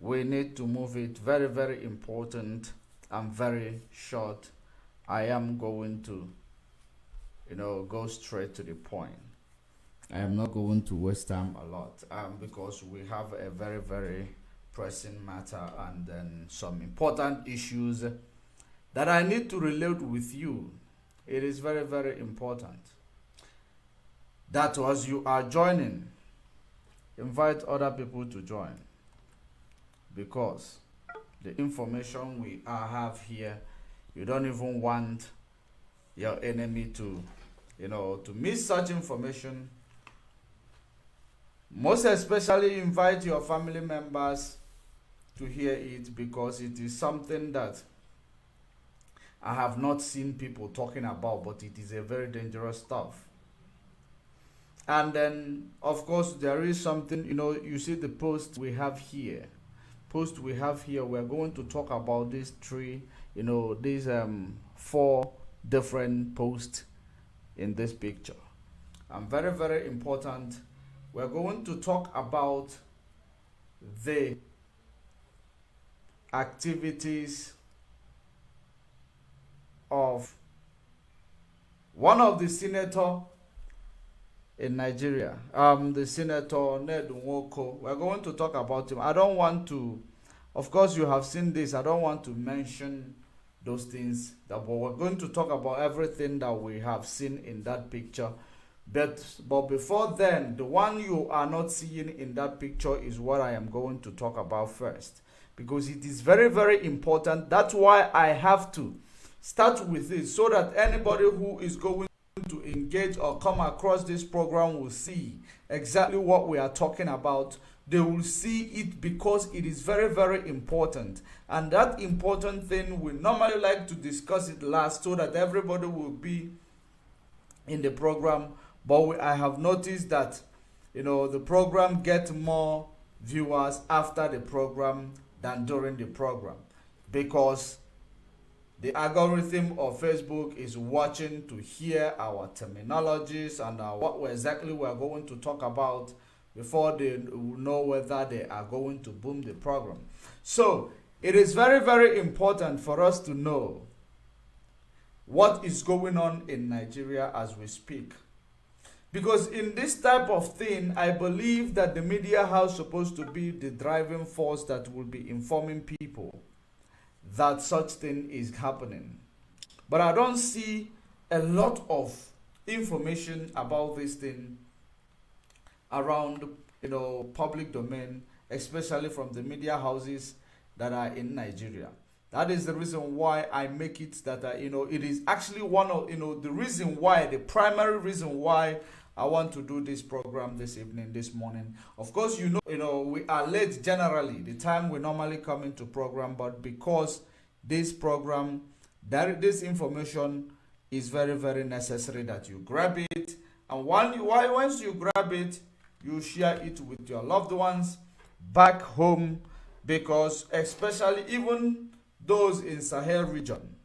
we need to move it. Very, very important and very short. I am going to, go straight to the point. I am not going to waste time a lot, because we have a very, very pressing matter and then some important issues that I need to relate with you. It is very, very important that as you are joining, invite other people to join, because the information we have here, you don't even want your enemy to, to miss such information. Most especially invite your family members to hear it, because it is something that I have not seen people talking about, but it is a very dangerous stuff. And then, of course, there is something, you see the post we have here. We're going to talk about these four different posts in this picture. And very, very important, we're going to talk about the activities of one of the senator in Nigeria, the Senator Ned Nwoko. We're going to talk about him. I don't want to, of course, you have seen this. I don't want to mention those things, but we're going to talk about everything that we have seen in that picture. But before then, the one you are not seeing in that picture is what I am going to talk about first, because it is very, very important. That's why I have to start with it, so that anybody who is going to engage or come across this program will see exactly what we are talking about. They will see it, because it is very, very important, and that important thing we normally like to discuss it last, so that everybody will be in the program. But I have noticed that the program gets more viewers after the program than during the program, because the algorithm of Facebook is watching to hear our terminologies and what exactly we are going to talk about before they know whether they are going to boom the program. So it is very, very important for us to know what is going on in Nigeria as we speak. Because in this type of thing, I believe that the media house is supposed to be the driving force that will be informing people that such thing is happening. But I don't see a lot of information about this thing around, public domain, especially from the media houses that are in Nigeria. That is the reason why I make it that it is actually one of the primary reason why I want to do this program this evening, this morning. Of course, we are late generally, the time we normally come into program, but because this program, this information is very, very necessary that you grab it. And once you grab it, you share it with your loved ones back home, because especially even those in Sahel region,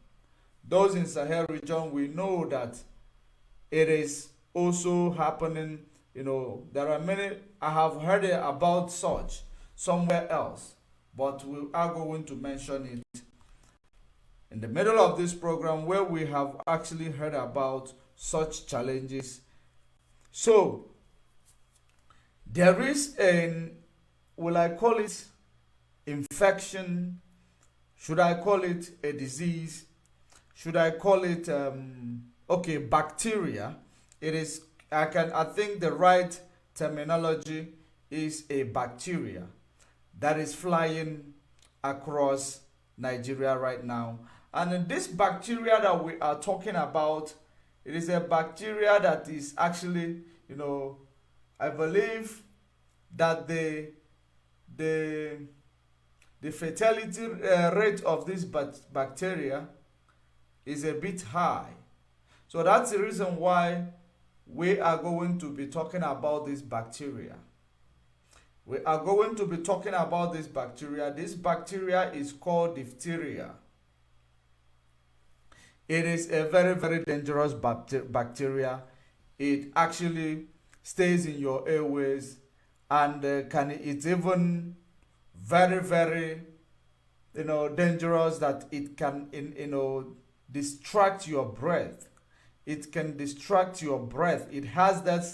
we know that it is also happening. There are many, I have heard about such somewhere else, but we are going to mention it in the middle of this program, where we have actually heard about such challenges. So there is will I call it infection? Should I call it a disease? Should I call it bacteria? It is, I think the right terminology is a bacteria that is flying across Nigeria right now. And this bacteria that we are talking about, it is a bacteria that is actually, I believe that the fatality rate of this bacteria is a bit high. So that's the reason why we are going to be talking about this bacteria. We are going to be talking about this bacteria. This bacteria is called diphtheria. It is a very, very dangerous bacteria. It actually stays in your airways, and it's even very, very, dangerous, that it can, distract your breath. It can distract your breath. It has that,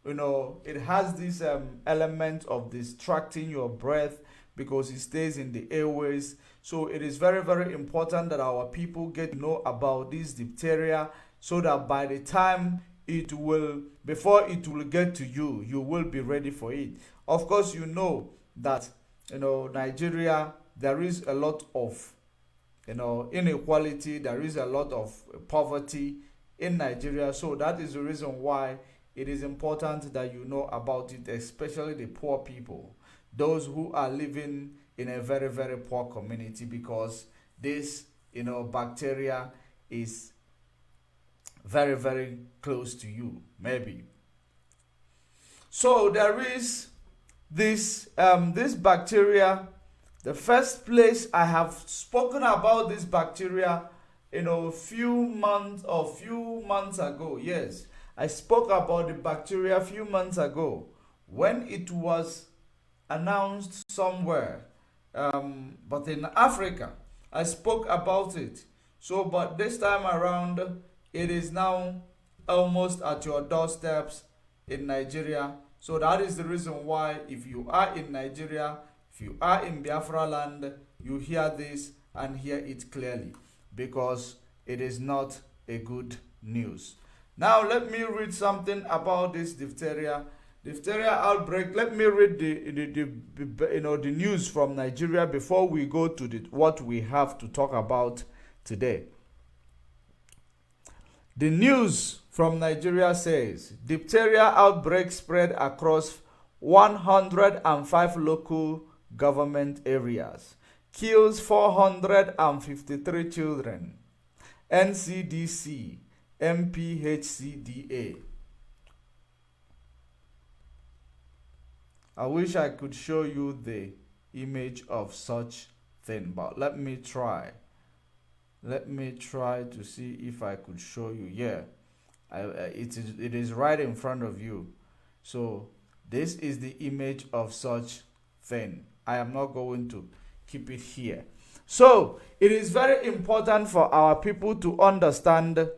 it has this element of distracting your breath because it stays in the airways. So it is very, very important that our people get to know about this diphtheria, so that by the time before it will get to you, you will be ready for it. Of course, you know that, Nigeria, there is a lot of, inequality, there is a lot of poverty in Nigeria. So that is the reason why it is important that you know about it, especially the poor people, those who are living in a very, very poor community, because this, bacteria is very, very close to you, maybe. So there is this bacteria. The first place I have spoken about this bacteria, few months ago. Yes, I spoke about the bacteria a few months ago when it was announced somewhere, but in Africa. I spoke about it. So, but this time around, it is now almost at your doorsteps in Nigeria. So that is the reason why, if you are in Nigeria, if you are in Biafra land, you hear this and hear it clearly, because it is not a good news. Now let me read something about this diphtheria outbreak. Let me read the news from Nigeria before we go to what we have to talk about today. The news from Nigeria says diphtheria outbreak spread across 105 local government areas, kills 453 children. NCDC, MPHCDA. I wish I could show you the image of such thing, but let me try. Let me try to see if I could show you. Yeah, it is right in front of you. So this is the image of such thing. I am not going to keep it here. So it is very important for our people to understand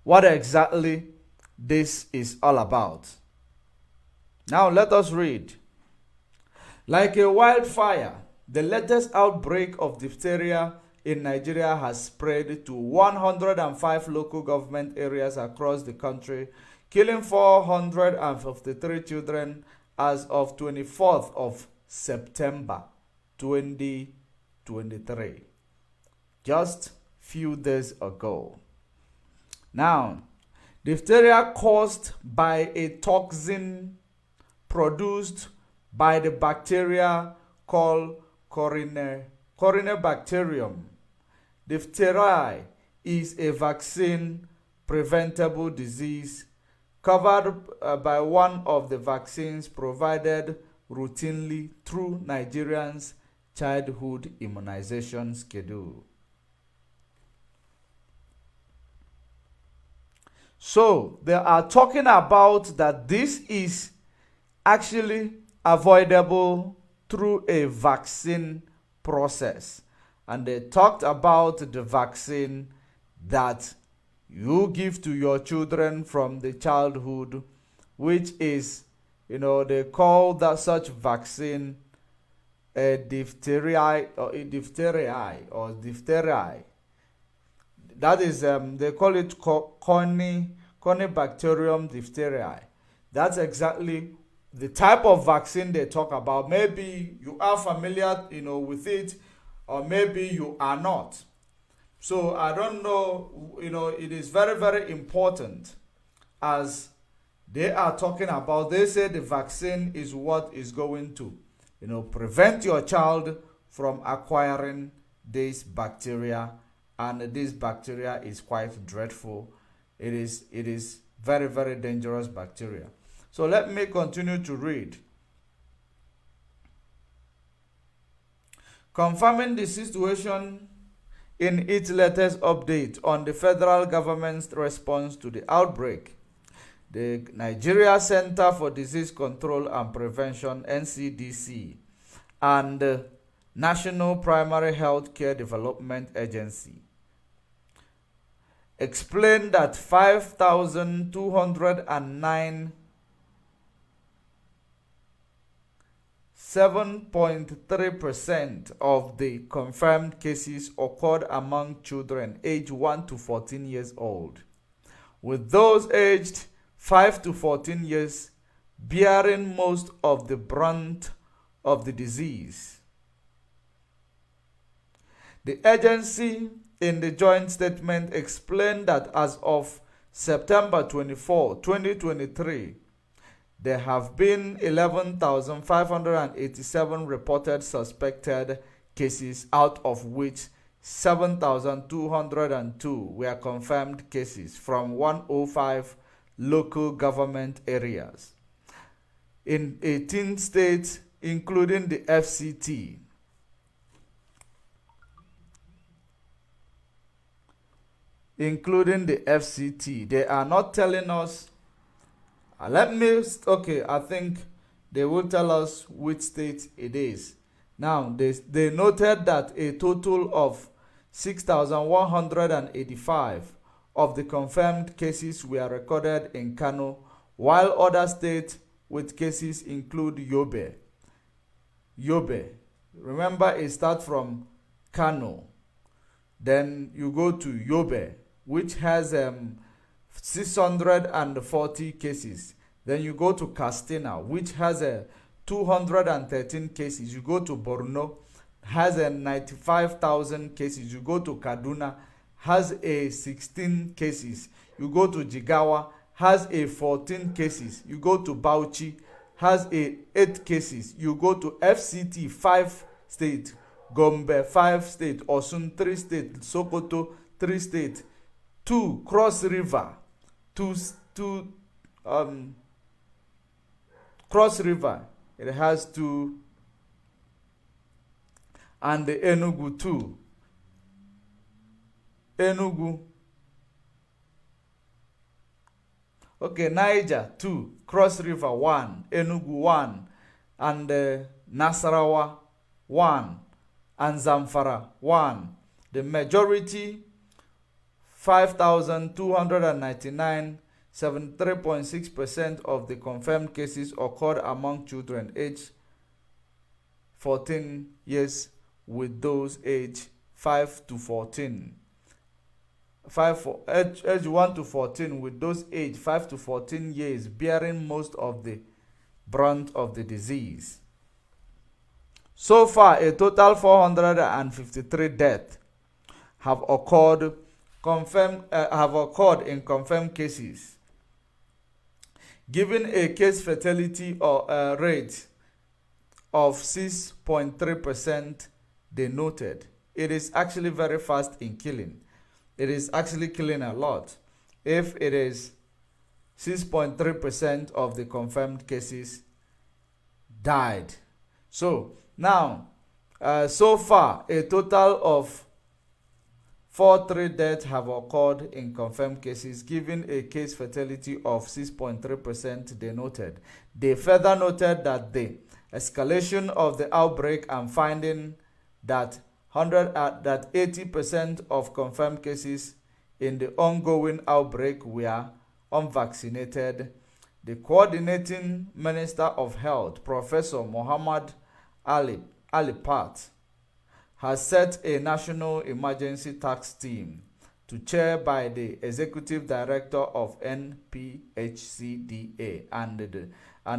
what exactly this is all about. Now let us read. Like a wildfire, the latest outbreak of diphtheria in Nigeria has spread to 105 local government areas across the country, killing 453 children as of 24th of September 2023. Just few days ago. Now, diphtheria caused by a toxin produced by the bacteria called Corynebacterium. Diphtheria is a vaccine preventable disease covered by one of the vaccines provided routinely through Nigerians' childhood immunization schedule. So they are talking about that this is actually avoidable through a vaccine process. And they talked about the vaccine that you give to your children from the childhood, which is, they call that such vaccine a diphtheria. That is, they call it Corynebacterium diphtheriae. That's exactly the type of vaccine they talk about. Maybe you are familiar, with it, or maybe you are not. So I don't know, it is very, very important as they are talking about. They say the vaccine is what is going to, prevent your child from acquiring this bacteria. And this bacteria is quite dreadful. It is very, very dangerous bacteria. So let me continue to read. Confirming the situation in its latest update on the federal government's response to the outbreak, the Nigeria Center for Disease Control and Prevention, NCDC, and the National Primary Health Care Development Agency explained that 5,209 7.3% of the confirmed cases occurred among children aged 1 to 14 years old, with those aged 5 to 14 years bearing most of the brunt of the disease. The agency in the joint statement explained that as of September 24, 2023, there have been 11,587 reported suspected cases, out of which 7,202 were confirmed cases from 105 local government areas in 18 states, including the FCT. They are not telling us. I think they will tell us which state it is. Now, they noted that a total of 6,185 of the confirmed cases were recorded in Kano, while other states with cases include Yobe. Remember, it starts from Kano. Then you go to Yobe, which has 640 cases. Then you go to Katsina, which has 213 cases. You go to Borno, has 95,000 cases. You go to Kaduna, has 16 cases. You go to Jigawa, has 14 cases. You go to Bauchi, has 8 cases. You go to FCT, 5 states. Gombe, 5 states. Osun, 3 states. Sokoto, 3 states. 2 Cross River, Cross River, it has 2, and the Enugu 2. Niger 2, Cross River 1, Enugu 1, and Nasarawa 1, and Zamfara 1. The majority, 5,299, 73.6% of the confirmed cases occurred among children aged 14 years, with those aged 5 to 14. Age 1 to 14, with those aged 5 to 14 years bearing most of the brunt of the disease. So far, a total 453 deaths have occurred in confirmed cases, giving a case fatality or rate of 6.3%. They noted it is actually very fast in killing. It is actually killing a lot if it is 6.3% of the confirmed cases died. So now, so far, a total of 43 deaths have occurred in confirmed cases, giving a case fatality of 6.3%, they noted. They further noted that the escalation of the outbreak and finding that 80% of confirmed cases in the ongoing outbreak were unvaccinated. The coordinating Minister of Health, Professor Muhammad Ali Pat, has set a national emergency task team to chair by the executive director of NPHCDA and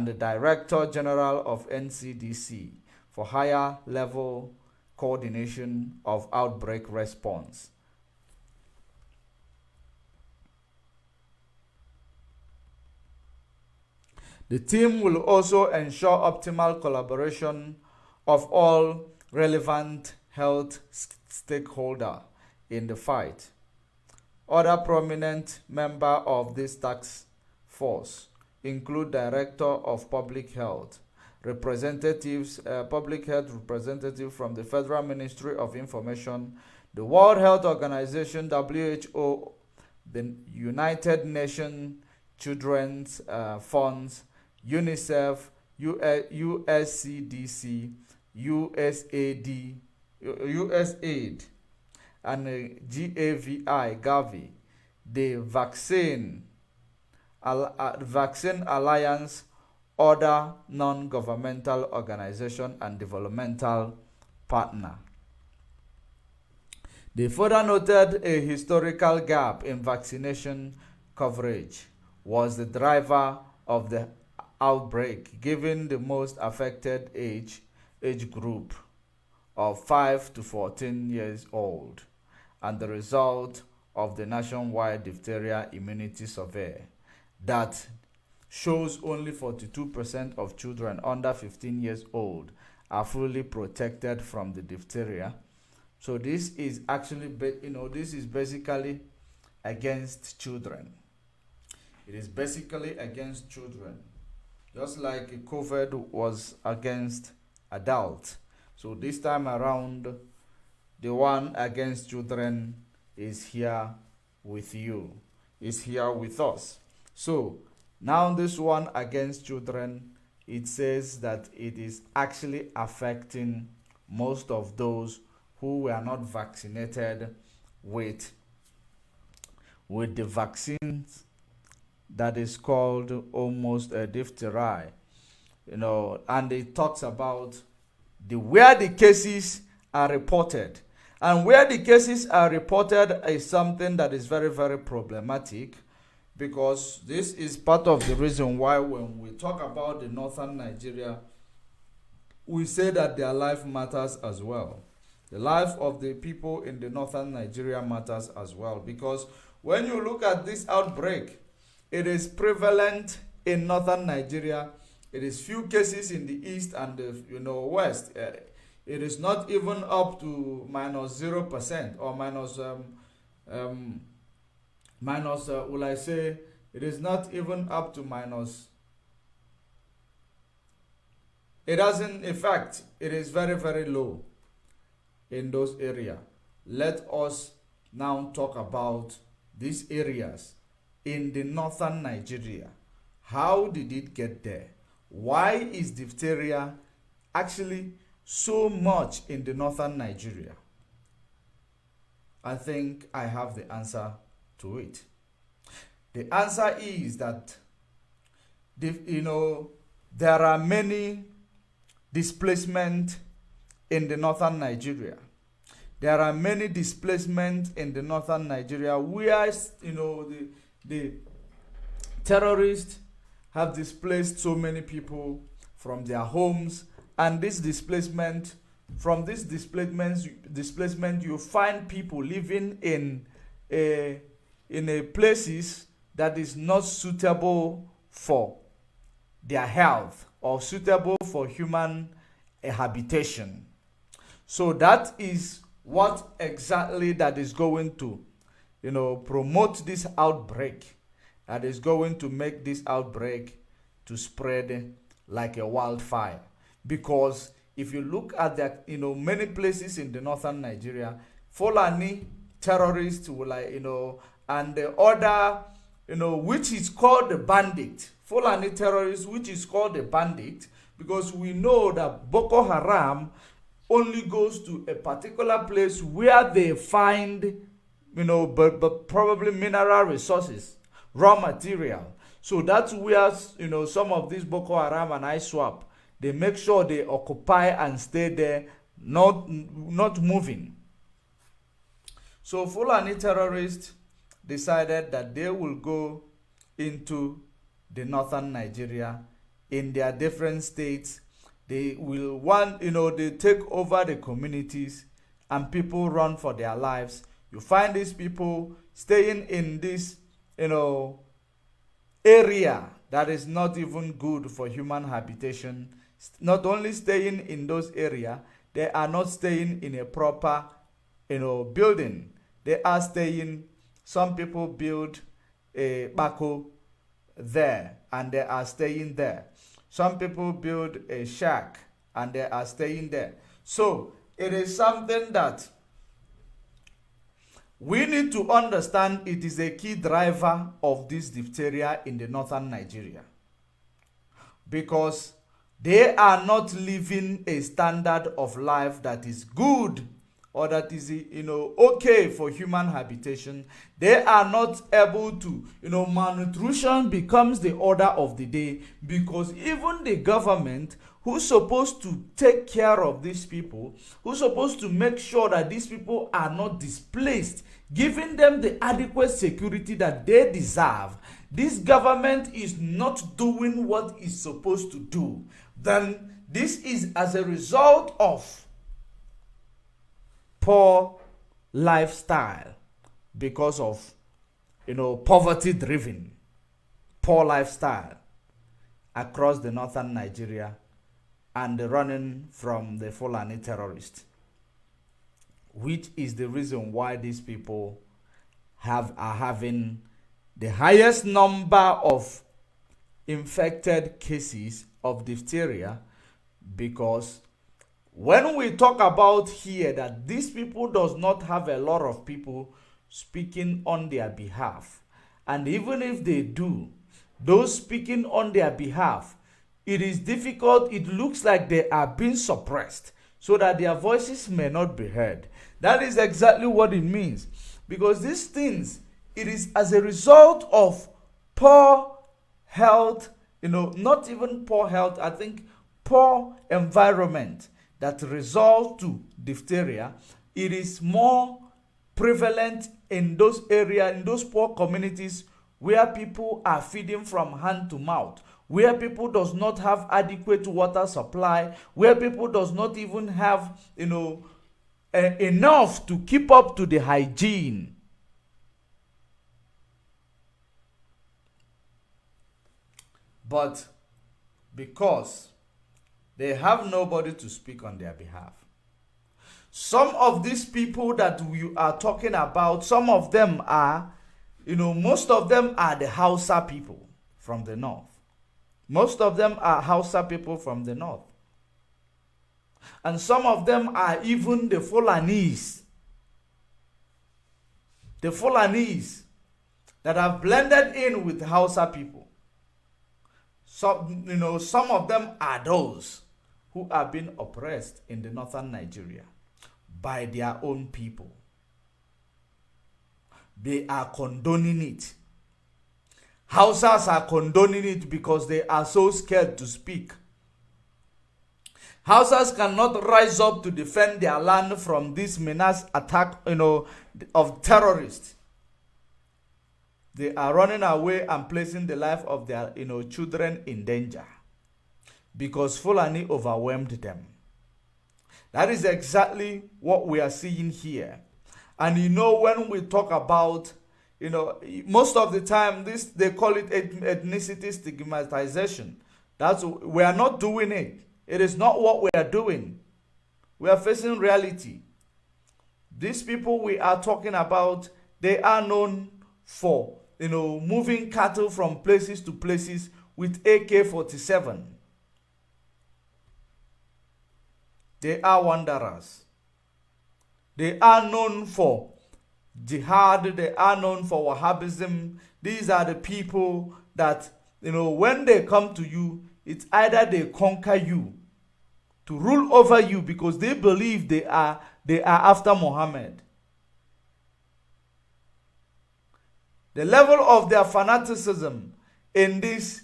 the director general of NCDC for higher level coordination of outbreak response. The team will also ensure optimal collaboration of all relevant health stakeholders in the fight. Other prominent members of this task force include Director of Public Health, public health representative from the Federal Ministry of Information, the World Health Organization, WHO, the United Nations children's funds, UNICEF, USCDC, USAID, USAID, and Gavi, the Vaccine Alliance, other non-governmental organization and developmental partner. They further noted a historical gap in vaccination coverage was the driver of the outbreak, given the most affected age group of 5 to 14 years old, and the result of the nationwide diphtheria immunity survey that shows only 42% of children under 15 years old are fully protected from the diphtheria. So this is actually, this is basically against children. It is basically against children, just like COVID was against adults. So this time around, the one against children is here with you, is here with us. So now this one against children, it says that it is actually affecting most of those who were not vaccinated with the vaccines that is called almost a diphtheria, and it talks about where the cases are reported. And where the cases are reported is something that is very, very problematic, because this is part of the reason why when we talk about the northern Nigeria, we say that their life matters as well. The life of the people in the northern Nigeria matters as well, because when you look at this outbreak, it is prevalent in northern Nigeria. It is few cases in the east and the west. It is not even up to minus 0% or will I say, it is not even up to minus. It doesn't, in fact, it is very, very low in those areas. Let us now talk about these areas in the northern Nigeria. How did it get there? Why is diphtheria actually so much in the northern Nigeria? I think I have the answer to it. The answer is that there are many displacements in the northern Nigeria. There are many displacements in the northern Nigeria where the terrorists have displaced so many people from their homes, and from this displacement you find people living in a places that is not suitable for their health or suitable for human habitation. So that is what exactly that is going to promote this outbreak, that is going to make this outbreak to spread like a wildfire. Because if you look at that, many places in the northern Nigeria, Fulani terrorists will and the other, which is called the bandit, Fulani terrorists, which is called the bandit, because we know that Boko Haram only goes to a particular place where they find, but probably mineral resources, raw material. So that's where, some of these Boko Haram and ISWAP, they make sure they occupy and stay there, not moving. So Fulani terrorists decided that they will go into the northern Nigeria in their different states. They will they take over the communities and people run for their lives. You find these people staying in this, area that is not even good for human habitation. Not only staying in those areas, they are not staying in a proper, building. They are staying, some people build a bako there and they are staying there. Some people build a shack and they are staying there. So it is something that We need to understand it is a key driver of this diphtheria in the northern Nigeria, because they are not living a standard of life that is good or that is okay for human habitation. They are not able to, malnutrition becomes the order of the day, because even the government, who's supposed to take care of these people, who's supposed to make sure that these people are not displaced, giving them the adequate security that they deserve, this government is not doing what it's supposed to do. Then this is as a result of poor lifestyle, because of poverty driven poor lifestyle across the northern Nigeria, and the running from the Fulani terrorists, which is the reason why these people are having the highest number of infected cases of diphtheria. Because when we talk about here that these people does not have a lot of people speaking on their behalf, and even if they do, those speaking on their behalf, it is difficult. It looks like they are being suppressed so that their voices may not be heard. That is exactly what it means, because these things, it is as a result of poor health, not even poor health, I think poor environment that result to diphtheria. It is more prevalent in those areas, in those poor communities where people are feeding from hand to mouth, where people does not have adequate water supply, where people does not even have enough to keep up to the hygiene. But because they have nobody to speak on their behalf, some of these people that we are talking about, some of them are, most of them are the Hausa people from the north. Most of them are Hausa people from the north. And some of them are even the Fulanis. The Fulanis that have blended in with Hausa people. So, some of them are those who are being oppressed in the northern Nigeria by their own people. They are condoning it. Hausas are condoning it because they are so scared to speak. Hausas cannot rise up to defend their land from this menace attack, of terrorists. They are running away and placing the life of their, children in danger because Fulani overwhelmed them. That is exactly what we are seeing here. And when we talk about, most of the time, they call it ethnicity stigmatization. We are not doing it. It is not what we are doing. We are facing reality. These people we are talking about, they are known for, moving cattle from places to places with AK-47. They are wanderers. They are known for jihad. They are known for Wahhabism. These are the people that, when they come to you, it's either they conquer you to rule over you because they believe they are after Muhammad. The level of their fanaticism in this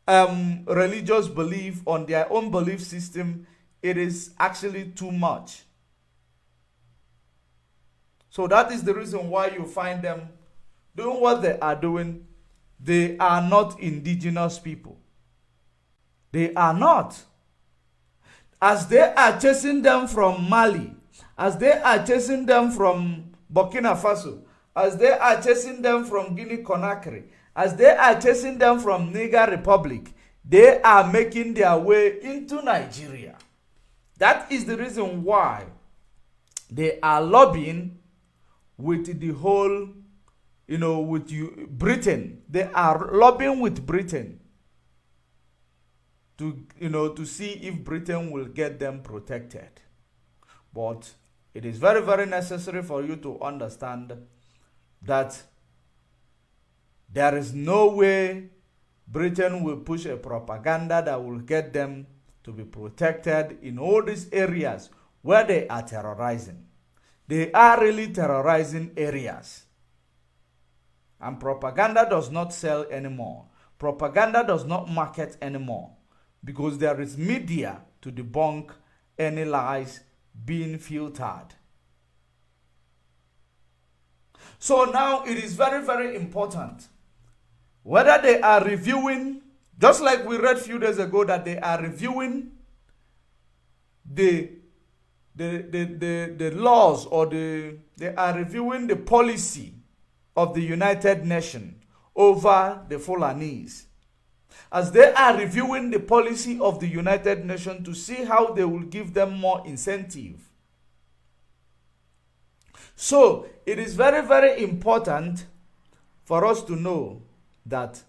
religious belief on their own belief system, it is actually too much. So that is the reason why you find them doing what they are doing. They are not indigenous people. They are not. As they are chasing them from Mali, as they are chasing them from Burkina Faso, as they are chasing them from Guinea-Conakry, as they are chasing them from Niger Republic, they are making their way into Nigeria. That is the reason why they are lobbying with the whole, Britain. They are lobbying with Britain to see if Britain will get them protected. But It is very, very necessary for you to understand that there is no way Britain will push a propaganda that will get them to be protected in all these areas where they are terrorizing. They are really terrorizing areas. And propaganda does not sell anymore. Propaganda does not market anymore because there is media to debunk any lies being filtered. So now it is very, very important whether they are reviewing, just like we read a few days ago, that they are reviewing the laws, or they are reviewing the policy of the United Nations over the Fulanese. As they are reviewing the policy of the United Nations to see how they will give them more incentive. So it is very, very important for us to know that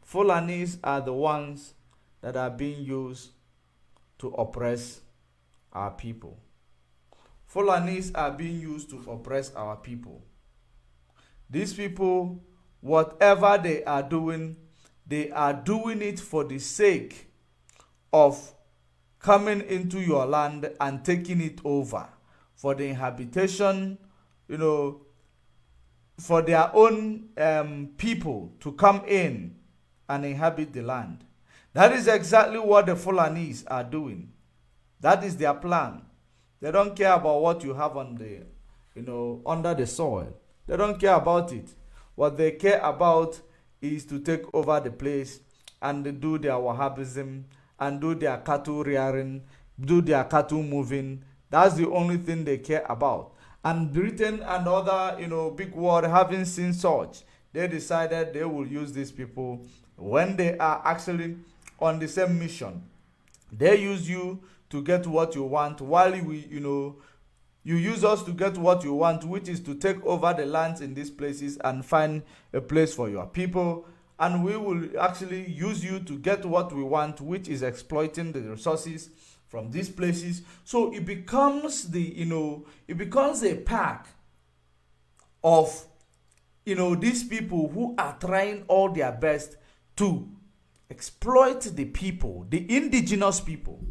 Fulanese are the ones that are being used to oppress our people. Fulanese are being used to oppress our people. These people, whatever they are doing it for the sake of coming into your land and taking it over for the habitation, for their own people to come in and inhabit the land. That is exactly what the Fulanese are doing. That is their plan. They don't care about what you have on the, under the soil. They don't care about it. What they care about is to take over the place and do their Wahhabism and do their cattle rearing, do their cattle moving. That's the only thing they care about. And Britain and other, big world having seen such, they decided they will use these people when they are actually on the same mission. They use you to get what you want, while you use us to get what you want, which is to take over the lands in these places and find a place for your people. And we will actually use you to get what we want, which is exploiting the resources from these places. So it becomes it becomes a pack of these people who are trying all their best to exploit the people, the indigenous people.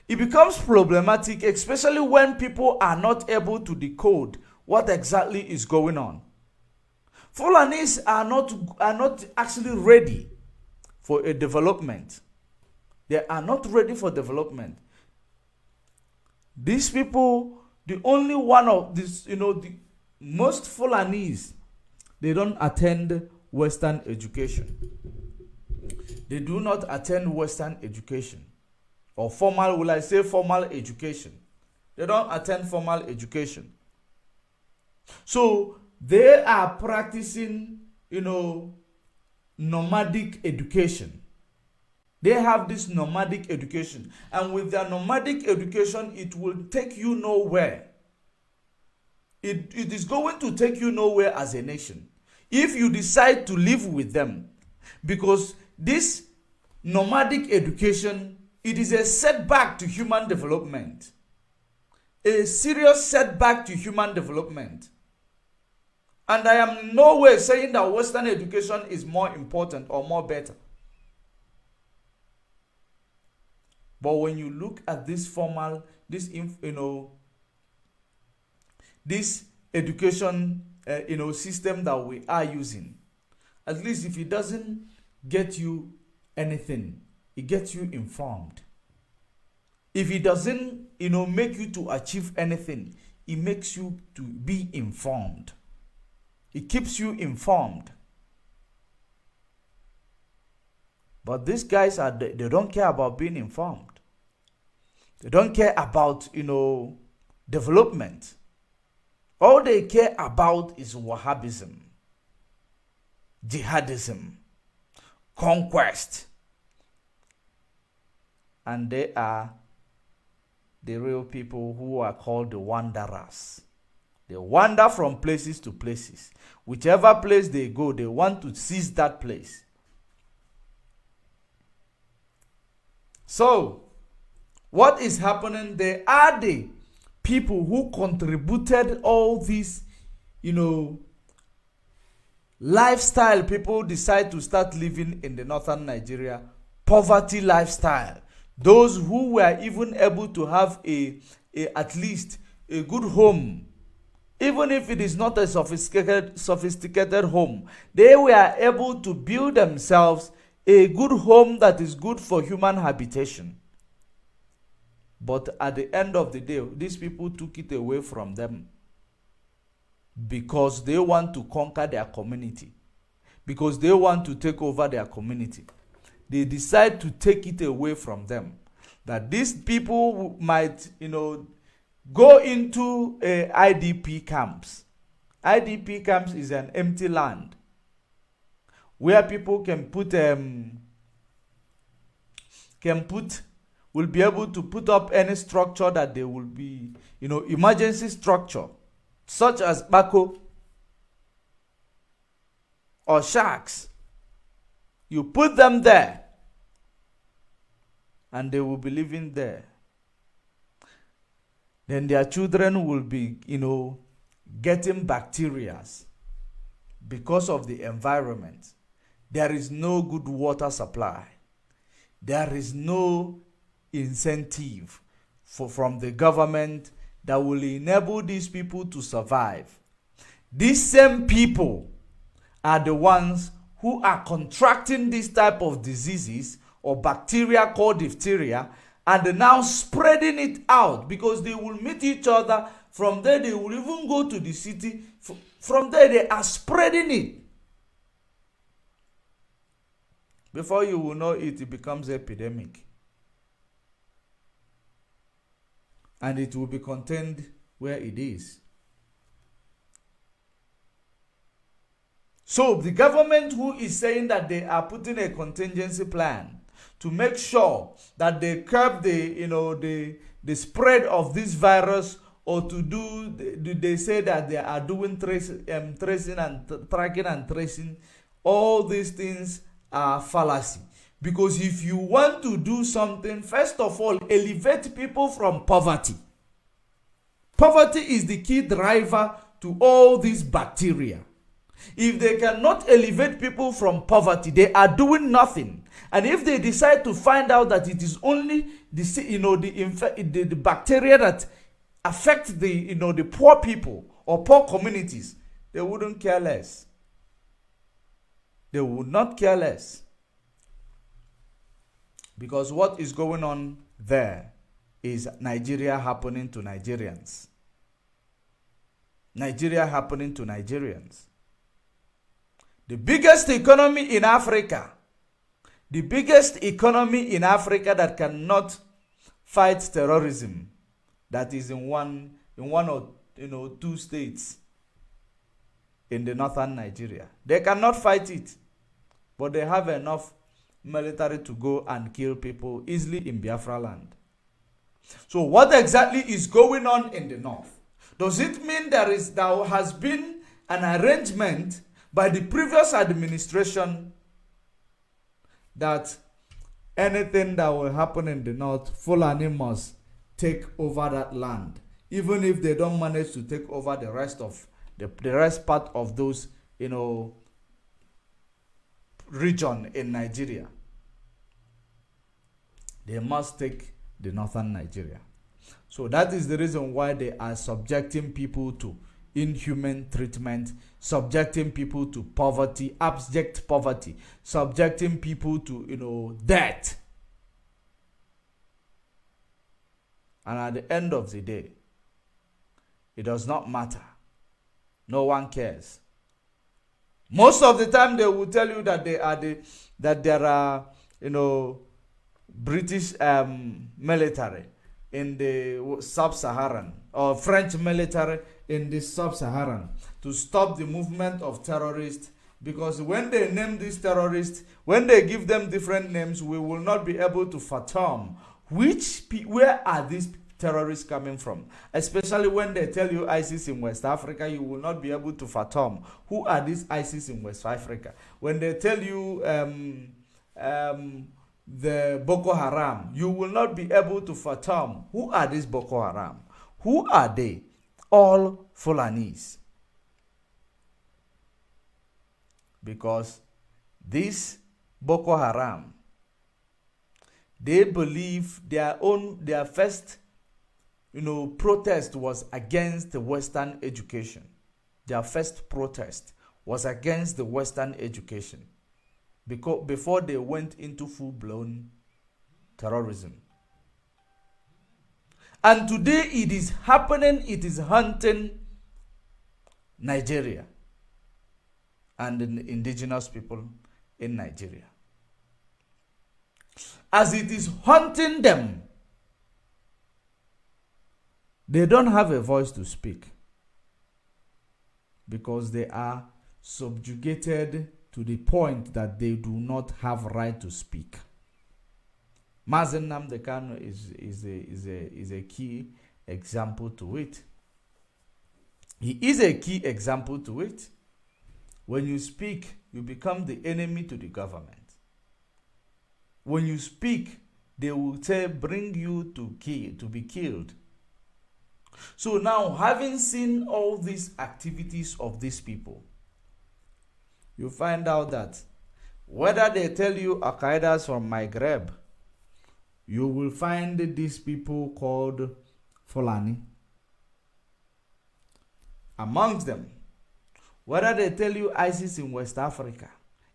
It becomes problematic, especially when people are not able to decode what exactly is going on. Fulanese are not actually ready for a development. They are not ready for development. These people, the only one of this, the most Fulanese, they don't attend Western education. They do not attend Western education. Or formal education. They don't attend formal education. So they are practicing, nomadic education. They have this nomadic education. And with their nomadic education, it will take you nowhere. It is going to take you nowhere as a nation if you decide to live with them. Because this nomadic education, it is a setback to human development. A serious setback to human development. And I am in no way saying that Western education is more important or more better. But when you look at this this education, system that we are using, at least if it doesn't get you anything, it gets you informed. If it doesn't, make you to achieve anything, it makes you to be informed. It keeps you informed. But these guys they don't care about being informed. They don't care about, development. All they care about is Wahhabism, jihadism, conquest. And they are the real people who are called the wanderers. They wander from places to places. Whichever place they go, they want to seize that place. So, what is happening, they are the people who contributed all these, lifestyle people decide to start living in the northern Nigeria, poverty lifestyle. Those who were even able to have at least a good home, even if it is not a sophisticated home, they were able to build themselves a good home that is good for human habitation. But at the end of the day, these people took it away from them because they want to conquer their community, because they want to take over their community. They decide to take it away from them. That these people might, go into IDP camps. IDP camps is an empty land where people will be able to put up any structure that they will be, emergency structure, such as bako or sharks. You put them there and they will be living there. Then their children will be, getting bacteria because of the environment. There is no good water supply. There is no incentive from the government that will enable these people to survive. These same people are the ones who are contracting this type of diseases or bacteria called diphtheria, and they're now spreading it out because they will meet each other. From there, they will even go to the city. From there, they are spreading it. Before you will know it, it becomes epidemic. And it will be contained where it is. So the government who is saying that they are putting a contingency plan to make sure that they curb the spread of this virus, or to do, they say that they are doing tracing and tracking and tracing. All these things are fallacy. Because if you want to do something, first of all, elevate people from poverty. Poverty is the key driver to all these bacteria. If they cannot elevate people from poverty, they are doing nothing. And if they decide to find out that it is only the bacteria that affect the poor people or poor communities, they wouldn't care less. They would not care less. Because what is going on there is Nigeria happening to Nigerians. Nigeria happening to Nigerians. The biggest economy in Africa. The biggest economy in Africa that cannot fight terrorism. That is in one or two states in the northern Nigeria. They cannot fight it. But they have enough military to go and kill people easily in Biafra land. So what exactly is going on in the north? Does it mean there has been an arrangement by the previous administration that anything that will happen in the north, Fulani must take over that land, even if they don't manage to take over the rest part of those region in Nigeria? They must take the northern Nigeria. So that is the reason why they are subjecting people to inhuman treatment, subjecting people to poverty, abject poverty, subjecting people to death. And at the end of the day, it does not matter. No one cares. Most of the time they will tell you that there are British military in the sub-Saharan, or French military in the sub-Saharan, to stop the movement of terrorists. Because when they name these terrorists, when they give them different names, we will not be able to fathom where are these terrorists coming from. Especially when they tell you ISIS in West Africa, you will not be able to fathom who are these ISIS in West Africa. When they tell you the Boko Haram, you will not be able to fathom who are these Boko Haram. Who are they? All Fulanis. Because this Boko Haram, they believe their first protest was against the Western education. Their first protest was against the Western education before they went into full-blown terrorism. And today it is happening, it is haunting Nigeria and the indigenous people in Nigeria. As it is haunting them, they don't have a voice to speak because they are subjugated to the point that they do not have right to speak. Mazen Nnamdi Kanu is a key example to it. He is a key example to it. When you speak, you become the enemy to the government. When you speak, they will say, bring you to be killed. So now, having seen all these activities of these people, you find out that whether they tell you Al-Qaeda is from Maghreb, you will find these people called Fulani amongst them. Whether they tell you ISIS in West Africa,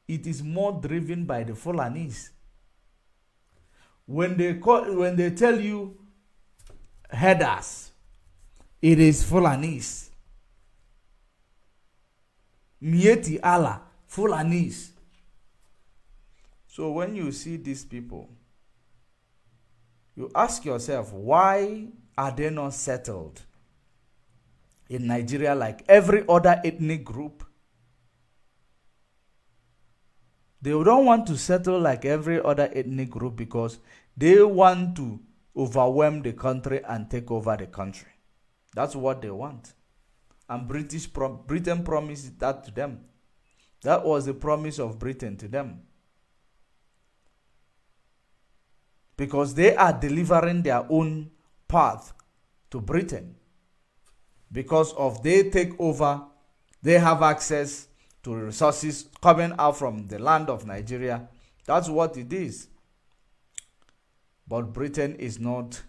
it is more driven by the Fulanis. When they tell you headers, it is Fulanis. Mieti Allah, Fulanis. So when you see these people, you ask yourself, why are they not settled in Nigeria like every other ethnic group? They don't want to settle like every other ethnic group because they want to overwhelm the country and take over the country. That's what they want. And Britain promised that to them. That was the promise of Britain to them. Because they are delivering their own path to Britain. Because of they take over, they have access to resources coming out from the land of Nigeria. That's what it is. But Britain is not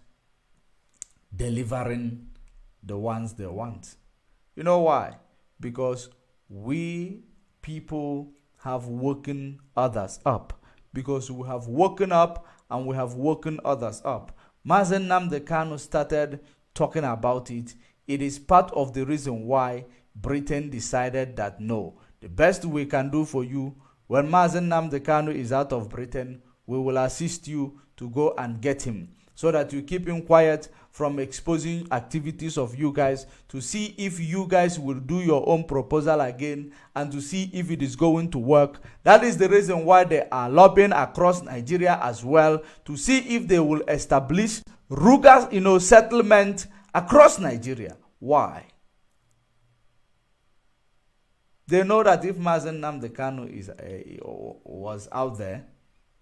delivering the ones they want. You know why? Because we people have woken others up. Because we have woken up and we have woken others up. Mazen Nnamdi Kanu started talking about it. It is part of the reason why Britain decided that no, the best we can do for you, when Mazen Nnamdi Kanu is out of Britain, we will assist you to go and get him, so that you keep him quiet from exposing activities of you guys, to see if you guys will do your own proposal again and to see if it is going to work. That is the reason why they are lobbying across Nigeria as well, to see if they will establish Ruga, settlement across Nigeria. Why? They know that if Mazen Nnamdi Kanu was out there,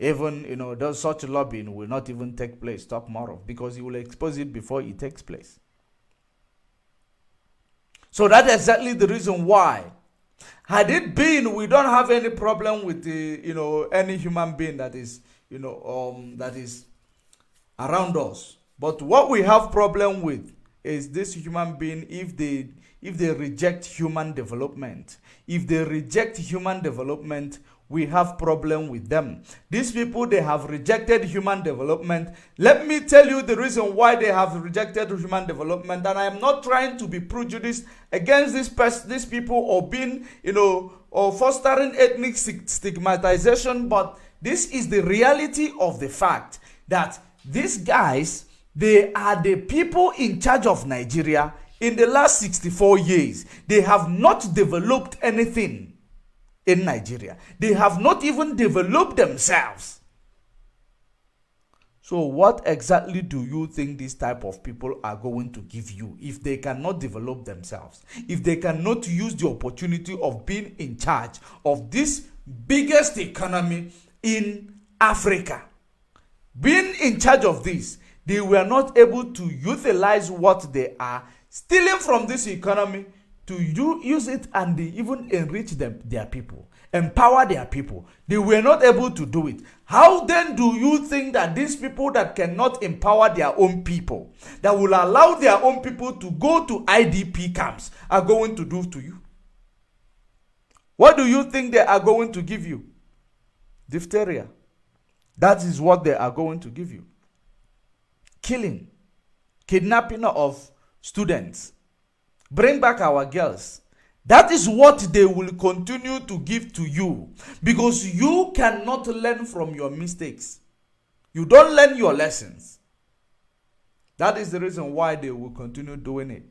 even such lobbying will not even take place tomorrow, because he will expose it before it takes place. So that's exactly the reason why. Had it been, we don't have any problem with any human being that is that is around us. But what we have problem with is this human being. If they reject human development, we have problem with them. These people, they have rejected human development. Let me tell you the reason why they have rejected human development. And I am not trying to be prejudiced against these people, or being, or fostering ethnic stigmatization. But this is the reality of the fact that these guys, they are the people in charge of Nigeria. In the last 64 years, they have not developed anything in Nigeria. They have not even developed themselves. So what exactly do you think these type of people are going to give you if they cannot develop themselves? If they cannot use the opportunity of being in charge of this biggest economy in Africa? being in charge of this, they were not able to utilize what they are stealing from this economy to use it, and they even enrich their people, empower their people. They were not able to do it. How then do you think that these people that cannot empower their own people, that will allow their own people to go to IDP camps, are going to do to you? What do you think they are going to give you? Diphtheria. That is what they are going to give you. Killing, kidnapping of students, bring back our girls. That is what they will continue to give to you, because you cannot learn from your mistakes. You don't learn your lessons. That is the reason why they will continue doing it.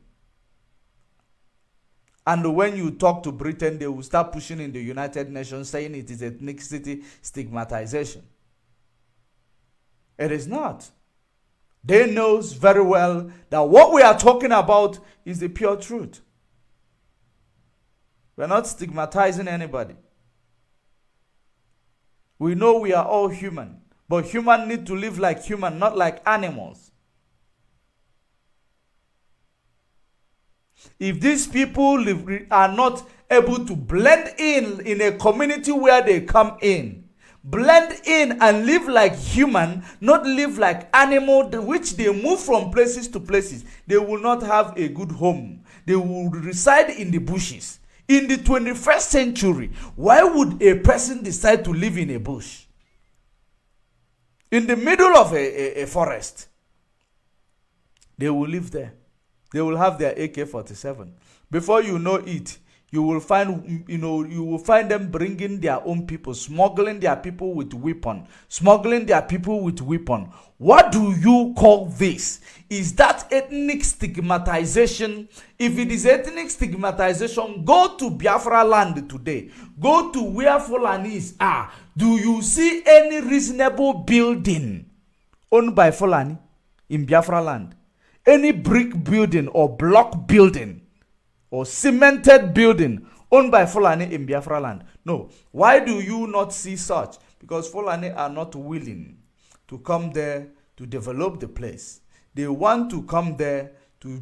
And when you talk to Britain, they will start pushing in the United Nations, saying it is ethnicity stigmatization. It is not. They know very well that what we are talking about is the pure truth. We are not stigmatizing anybody. We know we are all human, but humans need to live like humans, not like animals. If these people are not able to blend in a community where they come in, blend in and live like human, not live like animal, which they move from places to places, they will not have a good home. They will reside in the bushes. In the 21st century, why would a person decide to live in a bush? In the middle of a forest. They will live there. They will have their AK-47. Before you know it, you will find them bringing their own people, smuggling their people with weapon, What do you call this? Is that ethnic stigmatization? If it is ethnic stigmatization, go to Biafra land today. Go to where Fulanis are. Do you see any reasonable building owned by Fulani in Biafra land? Any brick building or block building or cemented building owned by Fulani in Biafra land? No. Why do you not see such? Because Fulani are not willing to come there to develop the place. They want to come there to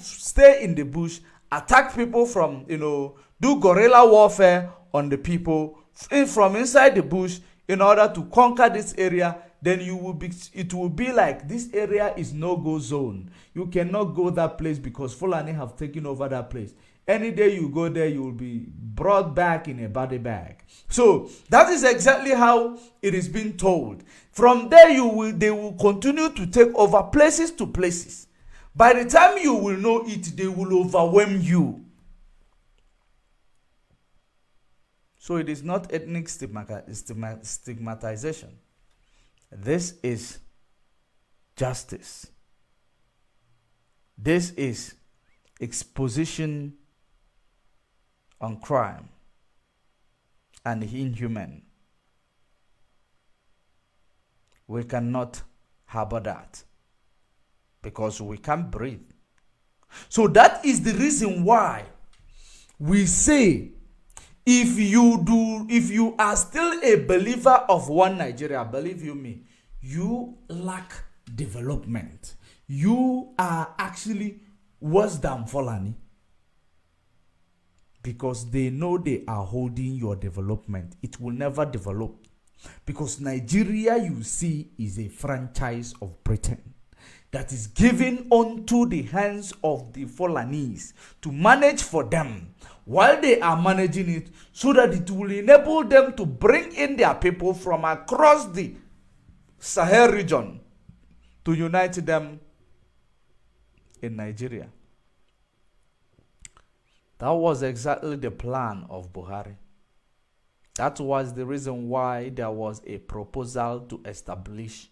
stay in the bush, attack people from, do guerrilla warfare on the people from inside the bush in order to conquer this area. Then it will be like this area is no-go zone. You cannot go that place because Fulani have taken over that place. Any day you go there, you will be brought back in a body bag. So that is exactly how it is being told. From there, they will continue to take over places to places. By the time you will know it, they will overwhelm you. So it is not ethnic stigmatization. This is justice. This is exposition on crime and inhuman. We cannot harbor that because we can't breathe. So that is the reason why we say, if you are still a believer of one Nigeria, believe you me, you lack development. You are actually worse than Fulani, because they know they are holding your development. It will never develop, because Nigeria, you see, is a franchise of Britain that is given onto the hands of the Fulanese to manage for them while they are managing it, so that it will enable them to bring in their people from across the Sahel region to unite them in Nigeria. That was exactly the plan of Buhari. That was the reason why there was a proposal to establish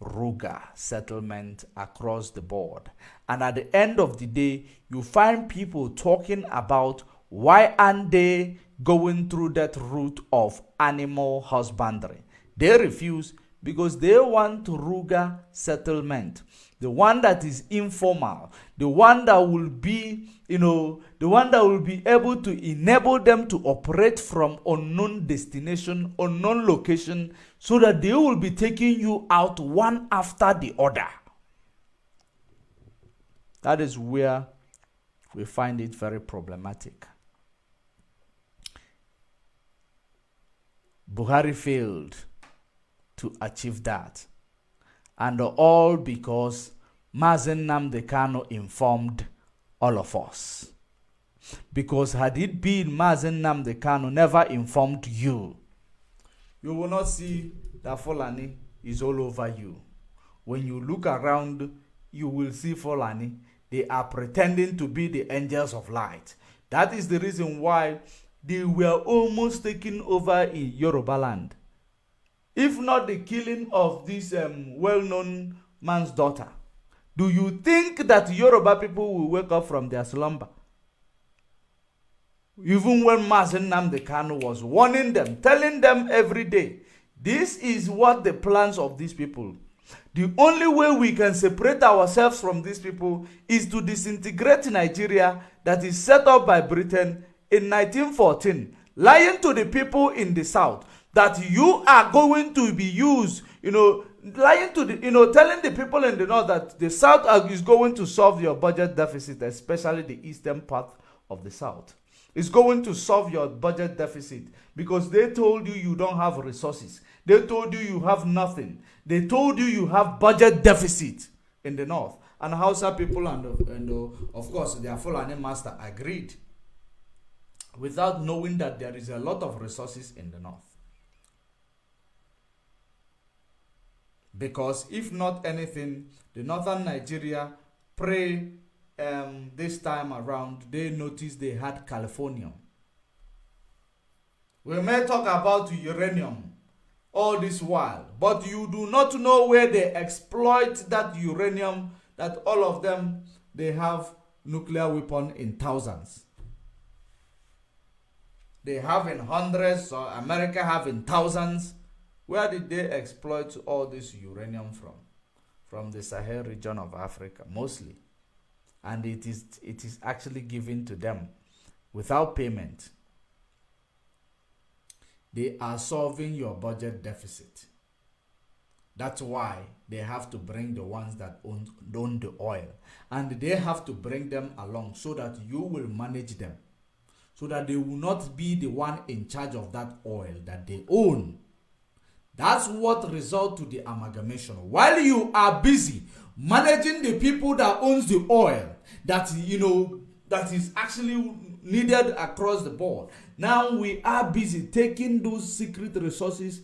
Ruga settlement across the board. And at the end of the day, you find people talking about why aren't they going through that route of animal husbandry. They refuse because they want Ruga settlement. the one that is informal, the one that will be, the one that will be able to enable them to operate from unknown destination, unknown location, so that they will be taking you out one after the other. That is where we find it very problematic. Buhari failed to achieve that. And all because Mazen Nnamdi Kanu informed all of us. Because had it been Mazen Nnamdi Kanu never informed you, you will not see that Fulani is all over you. When you look around, you will see Fulani. They are pretending to be the angels of light. That is the reason why they were almost taken over in Yoruba land. If not the killing of this well-known man's daughter, do you think that Yoruba people will wake up from their slumber? Even when Mazen Nnamdi Kanu was warning them, telling them every day, this is what the plans of these people. The only way we can separate ourselves from these people is to disintegrate Nigeria that is set up by Britain in 1914, lying to the people in the south that you are going to be used, lying to the, telling the people in the north that the south is going to solve your budget deficit, especially the eastern part of the south. It's going to solve your budget deficit because they told you you don't have resources. They told you you have nothing. They told you have budget deficit in the north. And Hausa people and of course their Fulani master agreed without knowing that there is a lot of resources in the north. Because if not anything, the northern Nigeria pray this time around, they noticed they had Californium. We may talk about uranium all this while, but you do not know where they exploit that uranium, that all of them, they have nuclear weapon in thousands. They have in hundreds, or America have in thousands. Where did they exploit all this uranium from? From the Sahel region of Africa, mostly. And it is actually given to them without payment. They are solving your budget deficit. That's why they have to bring the ones that own the oil. And they have to bring them along so that you will manage them. So that they will not be the one in charge of that oil that they own. That's what results to the amalgamation. While you are busy managing the people that owns the oil, that that is actually needed across the board. Now we are busy taking those secret resources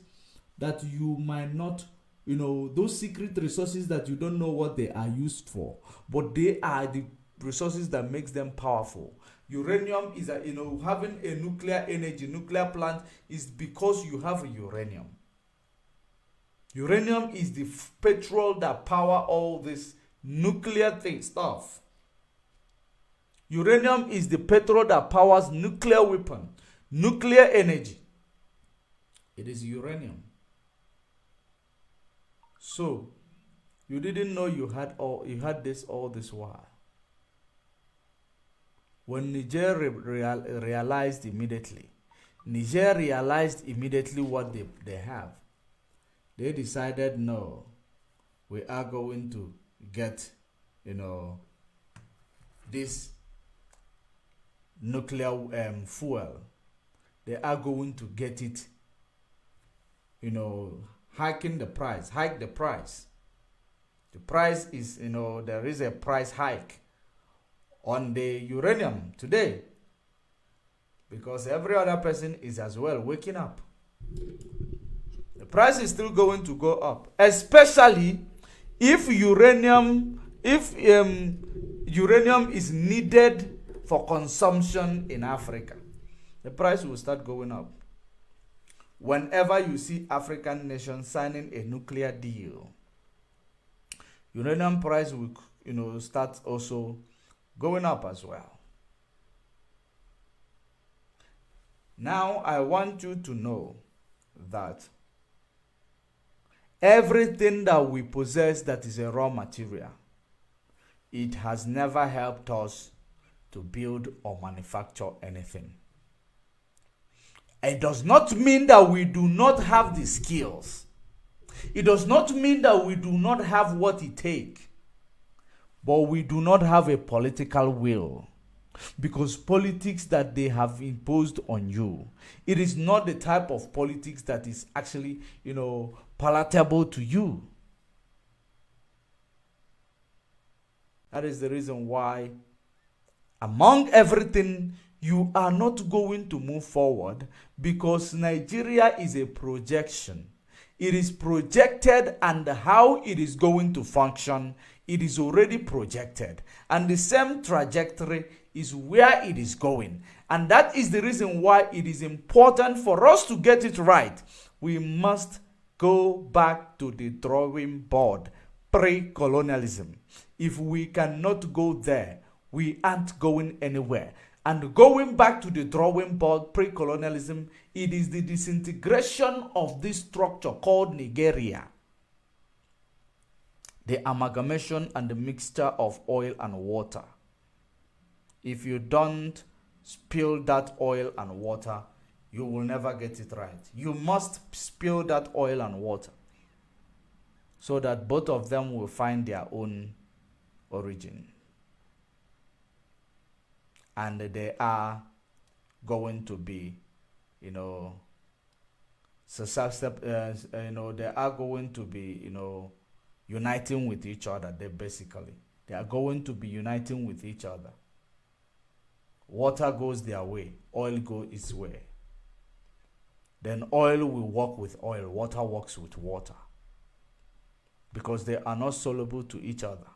that you might not, those secret resources that you don't know what they are used for, but they are the resources that makes them powerful. Uranium is having a nuclear energy, nuclear plant is because you have uranium. Uranium is the petrol that power all this nuclear stuff. Uranium is the petrol that powers nuclear weapon, nuclear energy. It is uranium. So, you didn't know you had this all this while. When Niger realized immediately what they have. They decided, no, we are going to get, this nuclear fuel. They are going to get it, hike the price. The price is, there is a price hike on the uranium today because every other person is as well waking up. The price is still going to go up, especially if uranium is needed for consumption in Africa. The price will start going up. Whenever you see African nations signing a nuclear deal, uranium price will, start also going up as well. Now I want you to know that everything that we possess that is a raw material, it has never helped us to build or manufacture anything. It does not mean that we do not have the skills. It does not mean that we do not have what it takes. But we do not have a political will. Because politics that they have imposed on you, it is not the type of politics that is actually, palatable to you. That is the reason why, among everything, you are not going to move forward, because Nigeria is a projection. It is projected, and how it is going to function, it is already projected. And the same trajectory is where it is going. And that is the reason why it is important for us to get it right. We must go back to the drawing board, pre-colonialism. If we cannot go there, we aren't going anywhere. And going back to the drawing board, pre-colonialism, it is the disintegration of this structure called Nigeria. The amalgamation and the mixture of oil and water. If you don't spill that oil and water, you will never get it right. You must spill that oil and water so that both of them will find their own origin. And they are going to be, they are going to be, uniting with each other. They are going to be uniting with each other. Water goes their way, oil goes its way. Then oil will work with oil, water works with water. Because they are not soluble to each other.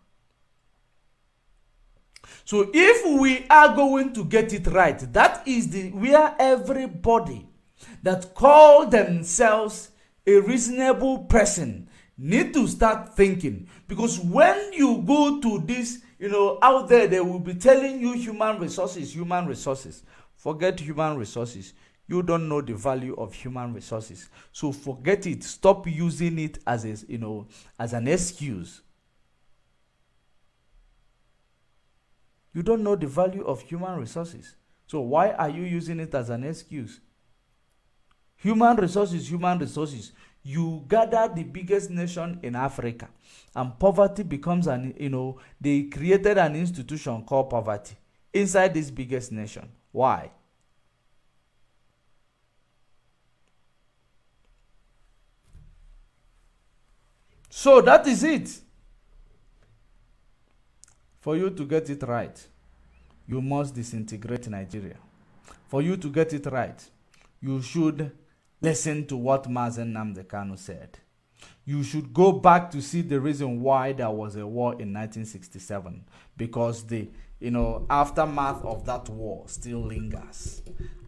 So if we are going to get it right, that is where everybody that call themselves a reasonable person need to start thinking. Because when you go to this, out there, they will be telling you human resources. Forget human resources. You don't know the value of human resources. So forget it. Stop using it as an excuse. You don't know the value of human resources. So why are you using it as an excuse? Human resources. You gather the biggest nation in Africa, and poverty becomes they created an institution called poverty inside this biggest nation. Why? So that is it. For you to get it right, you must disintegrate Nigeria. For you to get it right, you should listen to what Mazen Nnamdi Kanu said. You should go back to see the reason why there was a war in 1967, because the aftermath of that war still lingers.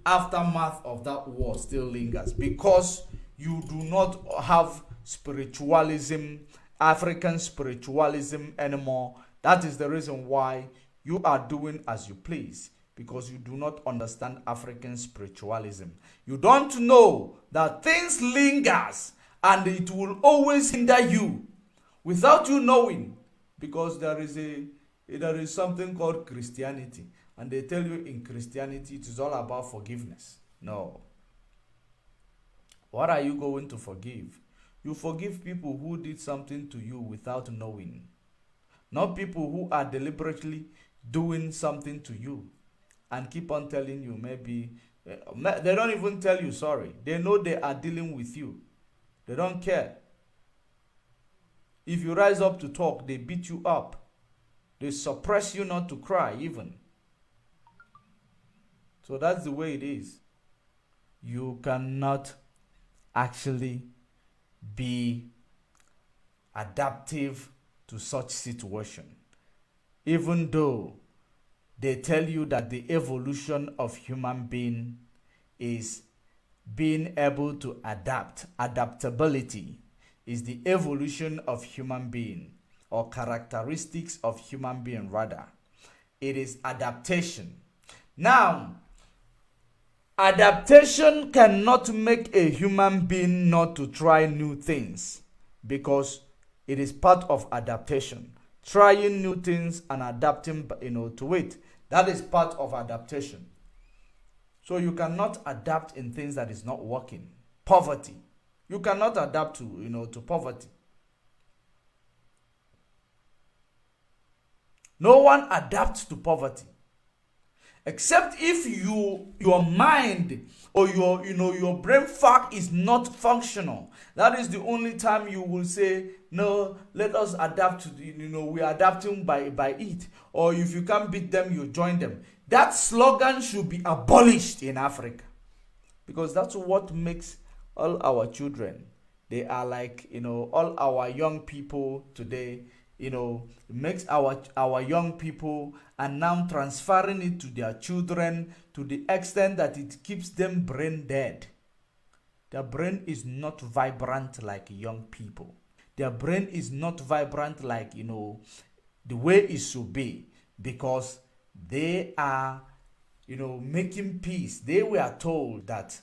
Aftermath of that war still lingers because you do not have spiritualism, African spiritualism anymore. That is the reason why you are doing as you please, because you do not understand African spiritualism. You don't know that things lingers and it will always hinder you without you knowing, because there is something called Christianity, and they tell you in Christianity it is all about forgiveness. No. What are you going to forgive? You forgive people who did something to you without knowing. Not people who are deliberately doing something to you and keep on telling you, maybe they don't even tell you sorry. They know they are dealing with you. They don't care. If you rise up to talk, they beat you up. They suppress you not to cry even. So that's the way it is. You cannot actually be adaptive to such situation, even though they tell you that the evolution of human being is being able to adapt. Adaptability is the evolution of human being, or characteristics of human being rather. It is adaptation. Now, adaptation cannot make a human being not to try new things, because it is part of adaptation. trying new things and adapting, to it. That is part of adaptation. So you cannot adapt in things that is not working. Poverty. You cannot adapt to poverty. No one adapts to poverty. Except if your mind or your brain fact is not functional. That is the only time you will say, no, let us adapt to we are adapting by it. Or if you can't beat them, you join them. That slogan should be abolished in Africa. Because that's what makes all our children. They are like, all our young people today, makes our young people and now transferring it to their children to the extent that it keeps them brain dead. Their brain is not vibrant like young people. Their brain is not vibrant like, the way it should be, because they are, making peace. They were told that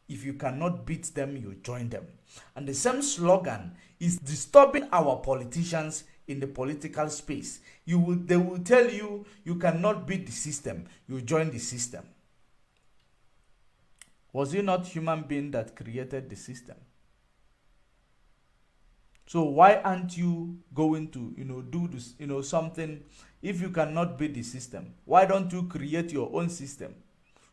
if you cannot beat them, you join them. And the same slogan is disturbing our politicians in the political space. They will tell you, you cannot beat the system, you join the system. Was it not human being that created the system? So why aren't you going to, do this, something? If you cannot beat the system, why don't you create your own system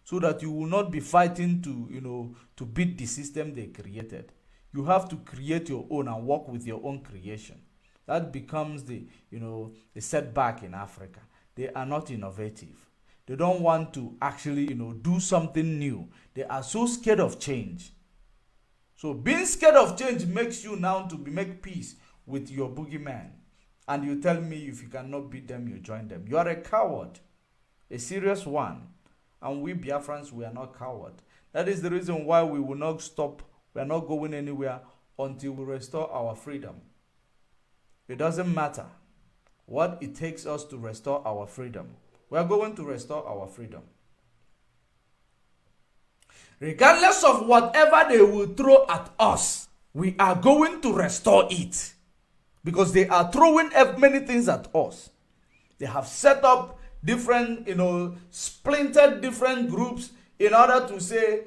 so that you will not be fighting to beat the system they created? You have to create your own and work with your own creation. That becomes the setback in Africa. They are not innovative. They don't want to actually, do something new. They are so scared of change. So being scared of change makes you now to make peace with your boogeyman. And you tell me if you cannot beat them, you join them. You are a coward. A serious one. And we Biafrans, we are not cowards. That is the reason why we will not stop. We are not going anywhere until we restore our freedom. It doesn't matter what it takes us to restore our freedom. We are going to restore our freedom. Regardless of whatever they will throw at us, we are going to restore it. Because they are throwing many things at us. They have set up different, splintered different groups in order to say,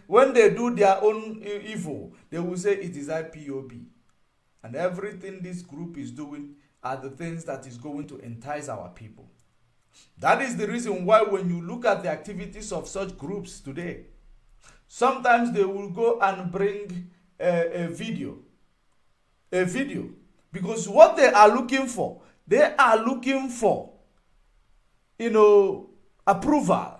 when they do their own evil, they will say it is IPOB. And everything this group is doing are the things that is going to entice our people. That is the reason why when you look at the activities of such groups today, sometimes they will go and bring a video. Because what they are looking for approval.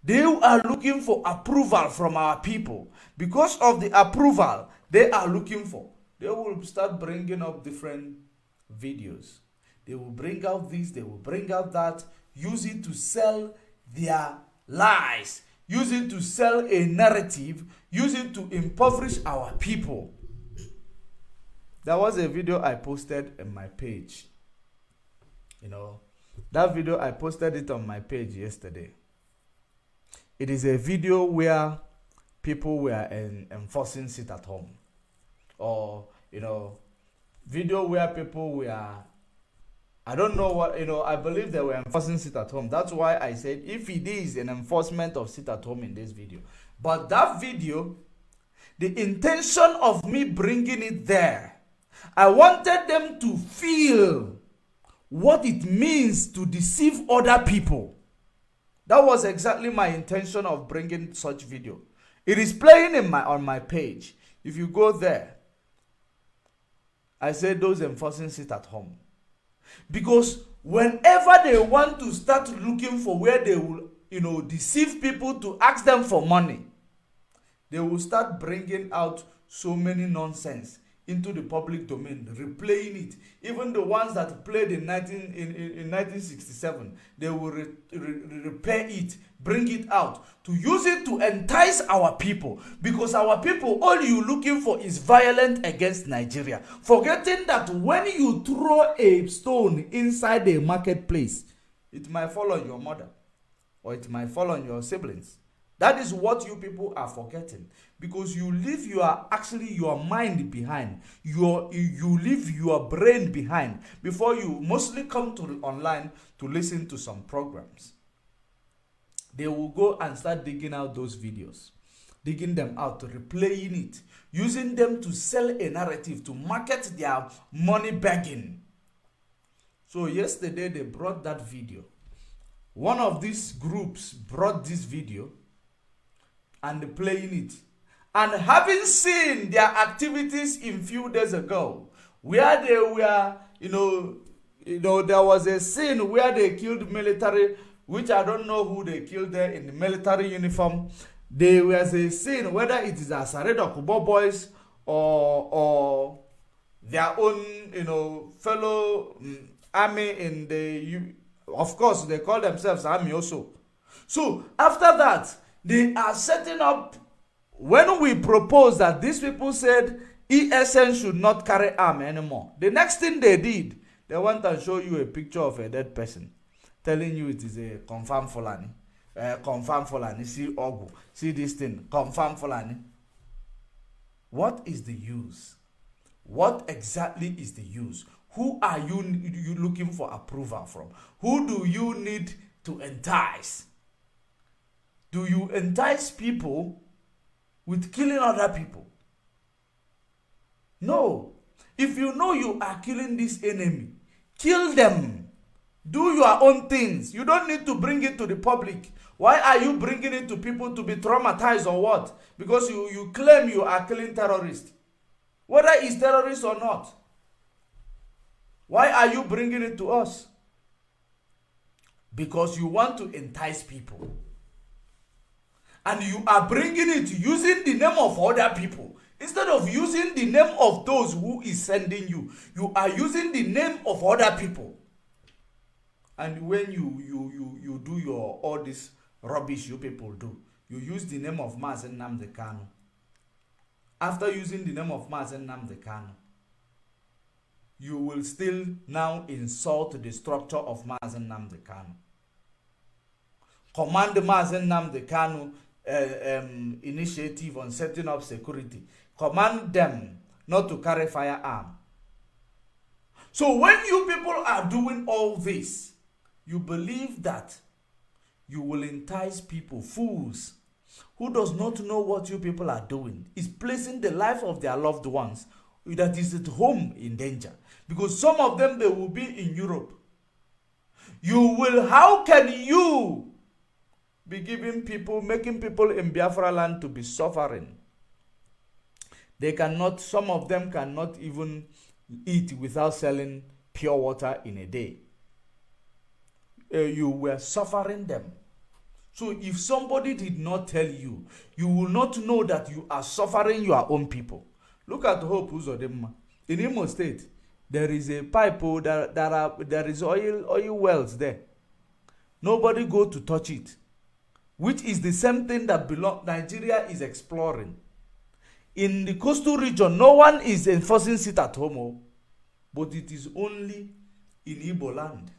They are looking for approval from our people. Because of the approval they are looking for, they will start bringing up different videos. They will bring out this, they will bring out that, use it to sell their lies, use it to sell a narrative, use it to impoverish our people. There was a video I posted on my page. That video, I posted it on my page yesterday. It is a video where people were enforcing sit at home. Or, video where people were, I don't know what, I believe they were enforcing sit at home. That's why I said if it is an enforcement of sit at home in this video. But that video, the intention of me bringing it there, I wanted them to feel what it means to deceive other people. That was exactly my intention of bringing such video. It is playing on my page. If you go there, I said those enforcing sit at home. Because whenever they want to start looking for where they will, deceive people to ask them for money, they will start bringing out so many nonsense into the public domain, replaying it. Even the ones that played in 1967, they will repair it, bring it out, to use it to entice our people. Because our people, all you looking for is violence against Nigeria. Forgetting that when you throw a stone inside a marketplace, it might fall on your mother, or it might fall on your siblings. That is what you people are forgetting, because you leave your mind behind. You leave your brain behind before you mostly come to online to listen to some programs. They will go and start digging out those videos, digging them out, replaying it, using them to sell a narrative, to market their money begging. So yesterday they brought that video. One of these groups brought this video and playing it. And having seen their activities in few days ago, where they were, there was a scene where they killed military, which I don't know who they killed there in the military uniform. There was a scene, whether it is Asaredo Kubo boys or their own, fellow army in the, of course, they call themselves army also. So after that, they are setting up. When we proposed that these people said ESN should not carry arm anymore, the next thing they did, they went and show you a picture of a dead person, telling you it is a confirmed Fulani. Confirmed Fulani, see Ogu, see this thing, confirmed Fulani. What is the use? What exactly is the use? Who are you looking for approval from? Who do you need to entice? Do you entice people with killing other people? No. If you know you are killing this enemy, kill them. Do your own things. You don't need to bring it to the public. Why are you bringing it to people to be traumatized or what? Because you claim you are killing terrorists. Whether it's terrorist or not. Why are you bringing it to us? Because you want to entice people. And you are bringing it using the name of other people. Instead of using the name of those who is sending you, you are using the name of other people. And when you do all this rubbish you people do, you use the name of Mazen Nnamdi Kanu. After using the name of Mazen Nnamdi Kanu, you will still now insult the structure of Mazen Nnamdi Kanu. Command Mazen Nnamdi Kanu initiative on setting up security. Command them not to carry firearm. So when you people are doing all this, you believe that you will entice people, fools, who does not know what you people are doing, is placing the life of their loved ones that is at home in danger. Because some of them, they will be in Europe. How can you be giving people, making people in Biafra land to be suffering? They cannot, some of them cannot even eat without selling pure water in a day. You were suffering them. So if somebody did not tell you, you will not know that you are suffering your own people. Look at Hope Uzodimma. In Imo State, there is a pipe, there is oil wells there. Nobody go to touch it. Which is the same thing that Nigeria is exploring. In the coastal region, no one is enforcing sit at home. But it is only in Igbo land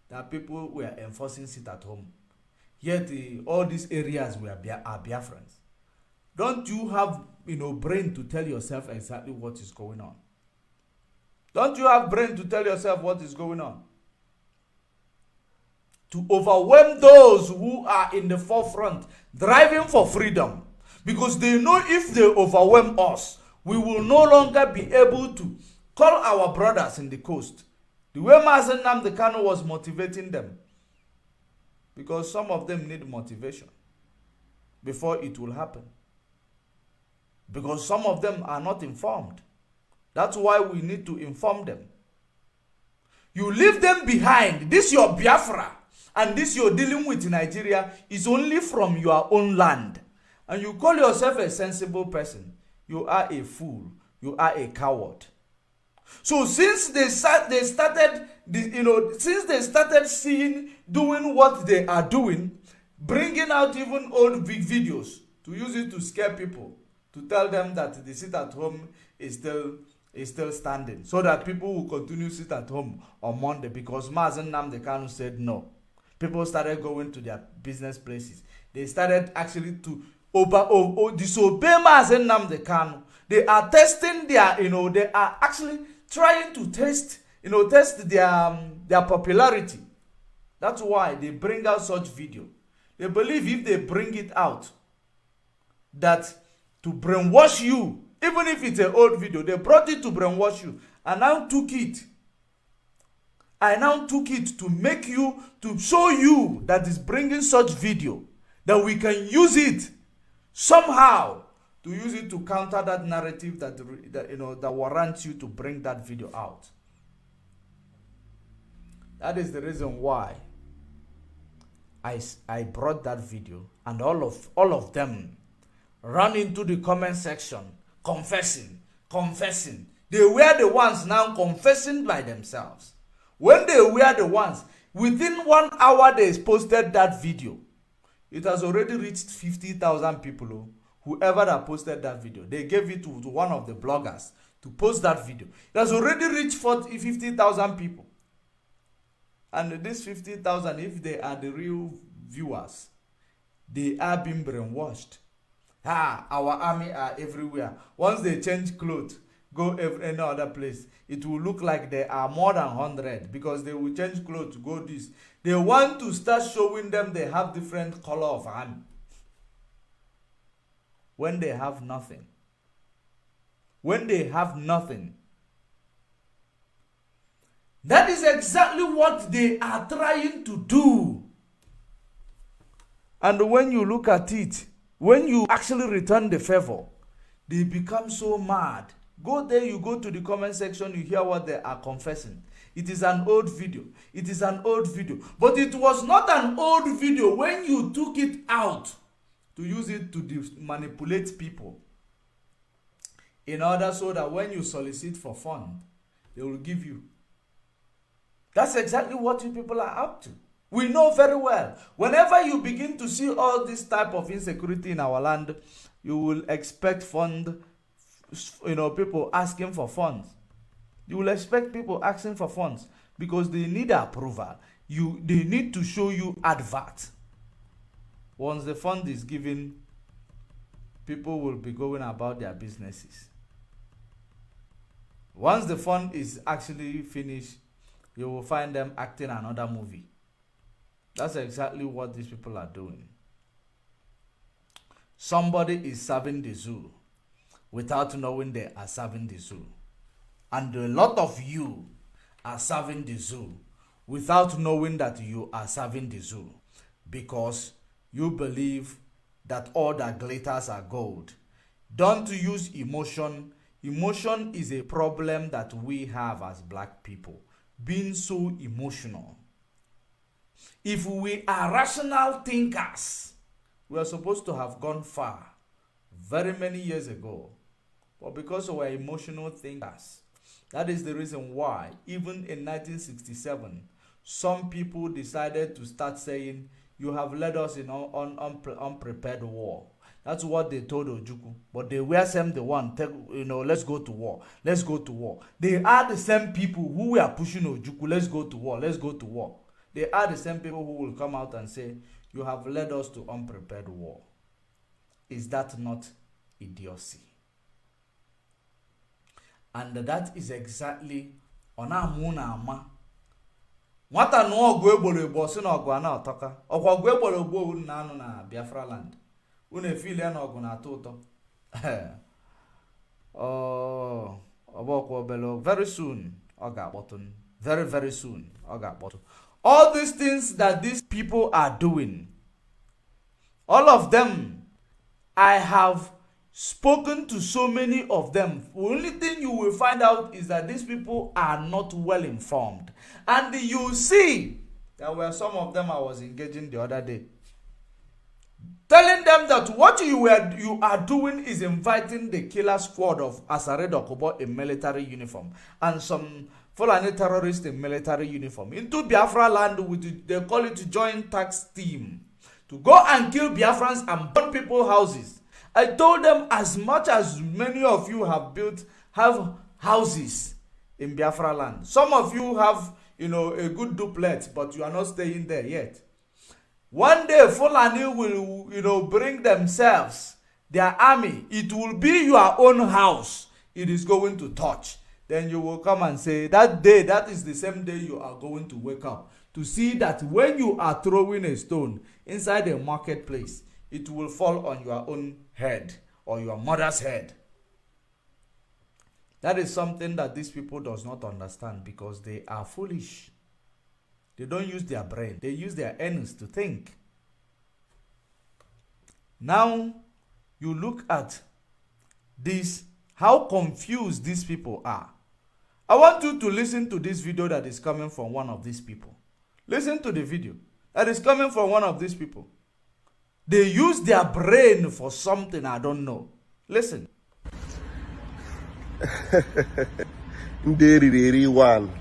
that people were enforcing sit at home. Yet all these areas are Biafrans. Don't you have brain to tell yourself exactly what is going on? Don't you have brain to tell yourself what is going on? To overwhelm those who are in the forefront, driving for freedom. Because they know if they overwhelm us, we will no longer be able to call our brothers in the coast. The way Mazen Nnamdi Kanu was motivating them. Because some of them need motivation before it will happen. Because some of them are not informed. That's why we need to inform them. You leave them behind. This your Biafra. And this you're dealing with in Nigeria is only from your own land. And you call yourself a sensible person. You are a fool. You are a coward. So since they started doing what they are doing, bringing out even old big videos to use it to scare people, to tell them that the sit at home is still standing, so that people will continue sit at home on Monday because Mazen Nnamdi Kanu said no. People started going to their business places. They started actually to disobey Mazen Nnamdi Kanu. They are testing their, they are actually trying to test their popularity. That's why they bring out such video. They believe if they bring it out, that to brainwash you, even if it's an old video, they brought it to brainwash you. I now took it to make you, to show you that is bringing such video, that we can use it somehow, to use it to counter that narrative that warrants you to bring that video out. That is the reason why I brought that video, and all of them ran into the comment section confessing. They were the ones now confessing by themselves. When they were the ones, within 1 hour they posted that video. It has already reached 50,000 people. Whoever that posted that video, they gave it to one of the bloggers to post that video. It has already reached 50,000 people. And these 50,000, if they are the real viewers, they are being brainwashed. Our army are everywhere. Once they change clothes, go any other place, it will look like there are more than 100, because they will change clothes to go this. They want to start showing them they have different color of army, when they have nothing. When they have nothing. That is exactly what they are trying to do. And when you look at it, when you actually return the favor, they become so mad. Go there, you go to the comment section, you hear what they are confessing. It is an old video. It is an old video. But it was not an old video when you took it out to use it to manipulate people, in order so that when you solicit for fund, they will give you. That's exactly what you people are up to. We know very well. Whenever you begin to see all this type of insecurity in our land, you will expect people asking for funds. You will expect people asking for funds, because they need approval. They need to show you advert. Once the fund is given, people will be going about their businesses. Once the fund is actually finished, you will find them acting another movie. That's exactly what these people are doing. Somebody is serving the zoo without knowing they are serving the zoo. And a lot of you are serving the zoo without knowing that you are serving the zoo, because you believe that all that glitters are gold. Don't use emotion. Emotion is a problem that we have as black people, being so emotional. If we are rational thinkers, we are supposed to have gone far very many years ago. But because we are emotional thinkers, that is the reason why, even in 1967, some people decided to start saying, you have led us in unprepared war. That's what they told Ojukwu. But they were the one, let's go to war. Let's go to war. They are the same people who were pushing Ojukwu, let's go to war, let's go to war. They are the same people who will come out and say, you have led us to unprepared war. Is that not idiocy? And that is exactly ama. Nwata no ogwu egboro egbo si na ogwu ana otoka. Okwa ogwu egboro egbo na anu na Biafra land. Unu feel na ogwu na atọ ụtọ. Oh, obokwo obelo very soon ọ ga-akpọtụ. Very very soon ọ ga-akpọtụ. All these things that these people are doing, all of them, I have spoken to so many of them. The only thing you will find out is that these people are not well informed. And you see, there were some of them I was engaging the other day, telling them that what you are doing is inviting the killer squad of Asare Dokubo in military uniform and some Fulani terrorists in military uniform into Biafra land with, they call it joint tax team, to go and kill Biafrans and burn people's houses. I told them, as much as many of you have houses in Biafra land, some of you have, a good duplex, but you are not staying there yet. One day Fulani will, bring themselves, their army. It will be your own house it is going to touch. Then you will come and say, that day, that is the same day you are going to wake up to see that when you are throwing a stone inside a marketplace, it will fall on your own head or your mother's head. That is something that these people does not understand because they are foolish. They don't use their brain. They use their ears to think. Now, you look at this, how confused these people are. I want you to listen to this video that is coming from one of these people. Listen to the video that is coming from one of these people. They use their brain for something I don't know. Listen. One.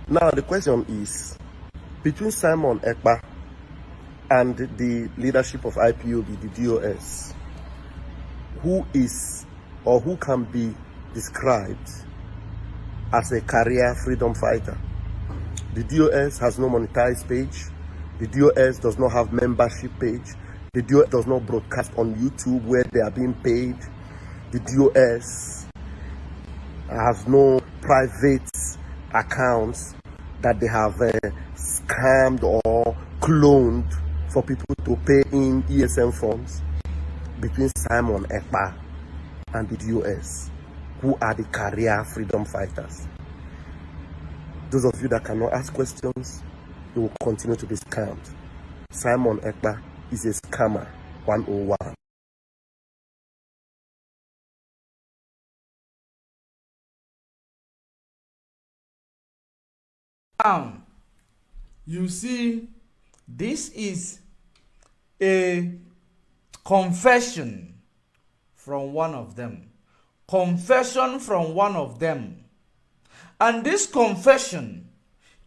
Now the question is, between Simon Ekpa and the leadership of IPOB, the DOS, who is or who can be described as a career freedom fighter? The DOS has no monetized page. The DOS does not have membership page. The DOS does not broadcast on YouTube where they are being paid. The DOS has no private accounts that they have scammed or cloned for people to pay in ESM funds. Between Simon Ekpa and the DOS, who are the career freedom fighters? Those of you that cannot ask questions, you will continue to be scammed. Simon Ekpa is a scammer 101. You see, this is a confession from one of them. Confession from one of them. And this confession,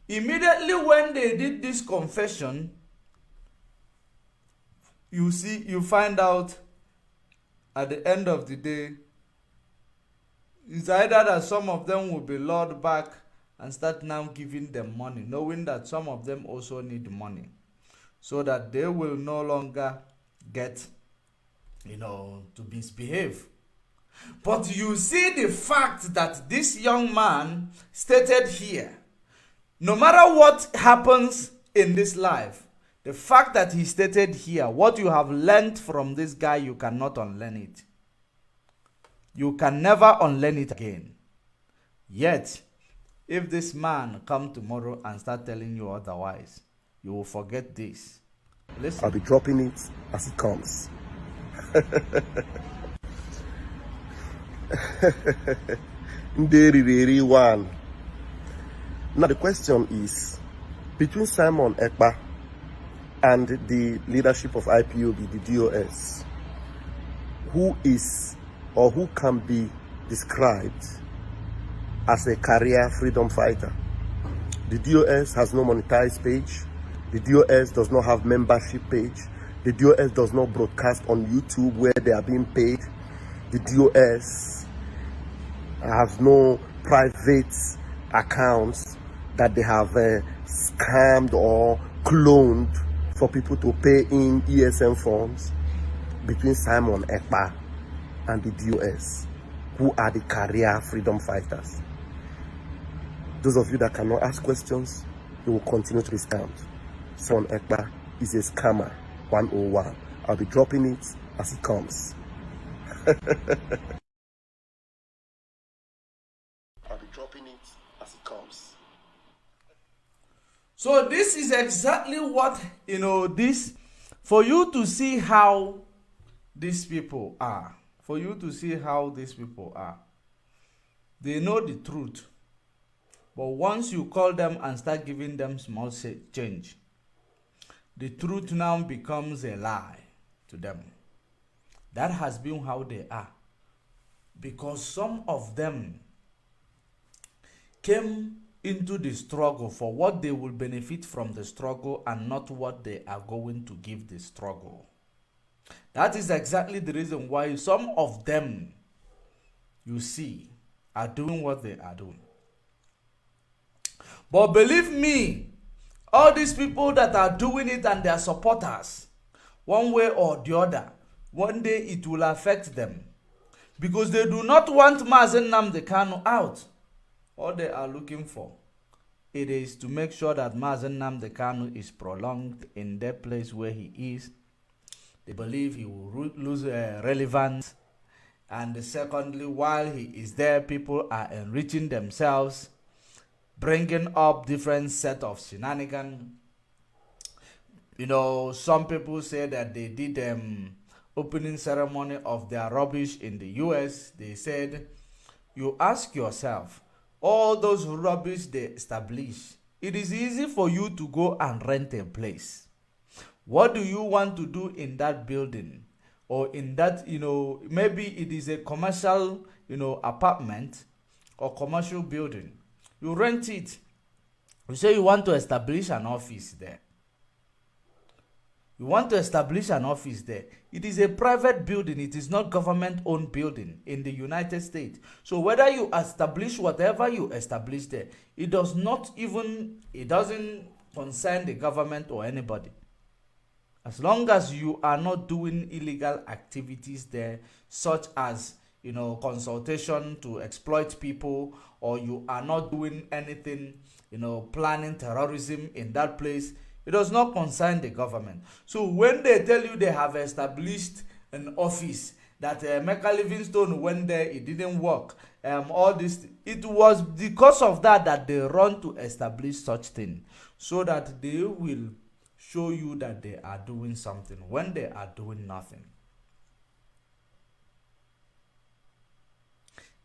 immediately when they did this confession, you find out at the end of the day, it's either that some of them will be lured back and start now giving them money, knowing that some of them also need money, so that they will no longer get, to misbehave. But you see the fact that this young man stated here, no matter what happens in this life, the fact that he stated here, what you have learned from this guy, you cannot unlearn it. You can never unlearn it again. Yet, if this man come tomorrow and start telling you otherwise, you will forget this. Listen. I'll be dropping it as it comes. One. Now the question is, between Simon Ekpa and the leadership of IPOB, the DOS, who is or who can be described as a career freedom fighter? The DOS has no monetized page. The DOS does not have membership page. The DOS does not broadcast on YouTube where they are being paid. The DOS has no private accounts that they have scammed or cloned for people to pay in ESM funds. Between Simon Ekpa and the DOS, who are the career freedom fighters? Those of you that cannot ask questions, you will continue to be scammed. Simon Ekpa is a scammer 101. I'll be dropping it as it comes. I'll be dropping it as it comes. So this is exactly what, this, for you to see how these people are. For you to see how these people are. They know the truth. But once you call them and start giving them small change, the truth now becomes a lie to them. That has been how they are. Because some of them came into the struggle for what they will benefit from the struggle and not what they are going to give the struggle. That is exactly the reason why some of them, you see, are doing what they are doing. But believe me, All these people that are doing it and their supporters, one way or the other, one day it will affect them. Because they do not want Mazen Nnamdi Kanu out. All they are looking for, it is to make sure that Mazen Nnamdi Kanu is prolonged in that place where he is. They believe he will lose relevance. And secondly, while he is there, people are enriching themselves, bringing up different set of shenanigans. Some people say that they did opening ceremony of their rubbish in the US. They said, you ask yourself, all those rubbish they establish, it is easy for you to go and rent a place. What do you want to do in that building? Or in that, maybe it is a commercial, apartment or commercial building. You rent it. You say you want to establish an office there. You want to establish an office there. It is a private building. It is not government-owned building in the United States. So whether you establish whatever you establish there, it doesn't concern the government or anybody. As long as you are not doing illegal activities there, such as consultation to exploit people, or you are not doing anything, planning terrorism in that place, it does not concern the government. So when they tell you they have established an office, that Emeka Livingstone went there, it didn't work, all this, it was because of that they run to establish such thing, so that they will show you that they are doing something when they are doing nothing.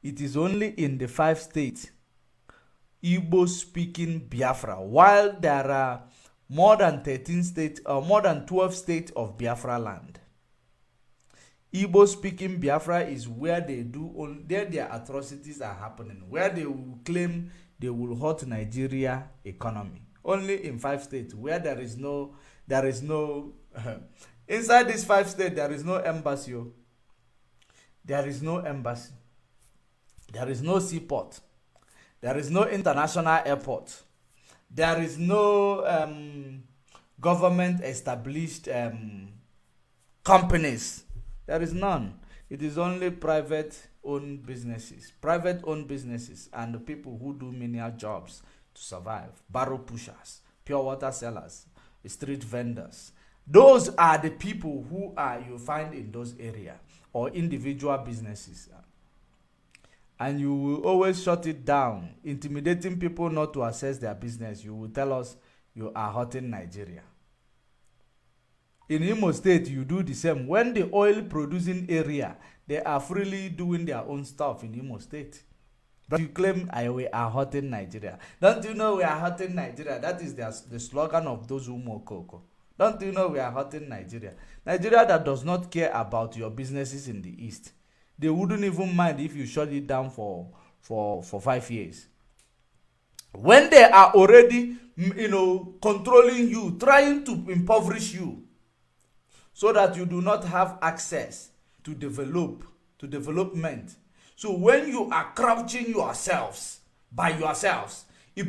It is only in the 5 states, Igbo-speaking Biafra, while there are more than 13 states or more than 12 states of Biafra land. Igbo-speaking Biafra is where their atrocities are happening, where they will claim they will hurt Nigeria economy. Only in 5 states where there is no inside these 5 states there is no embassy. There is no embassy. There is no seaport. There is no international airport. There is no government established companies. There is none. It is only private owned businesses and the people who do menial jobs to survive. Barrow pushers, pure water sellers, street vendors. Those are the people who you find in those areas, or individual businesses. And you will always shut it down, intimidating people not to access their business. You will tell us you are hurting Nigeria. In Imo State, you do the same. When the oil producing area, they are freely doing their own stuff in Imo State. But you claim we are hurting Nigeria. Don't you know we are hurting Nigeria? That is the slogan of those who mokoko. Don't you know we are hurting Nigeria? Nigeria that does not care about your businesses in the East. They wouldn't even mind if you shut it down for 5 years. When they are already, controlling you, trying to impoverish you, so that you do not have access to development. So when you are crouching yourselves by yourselves, it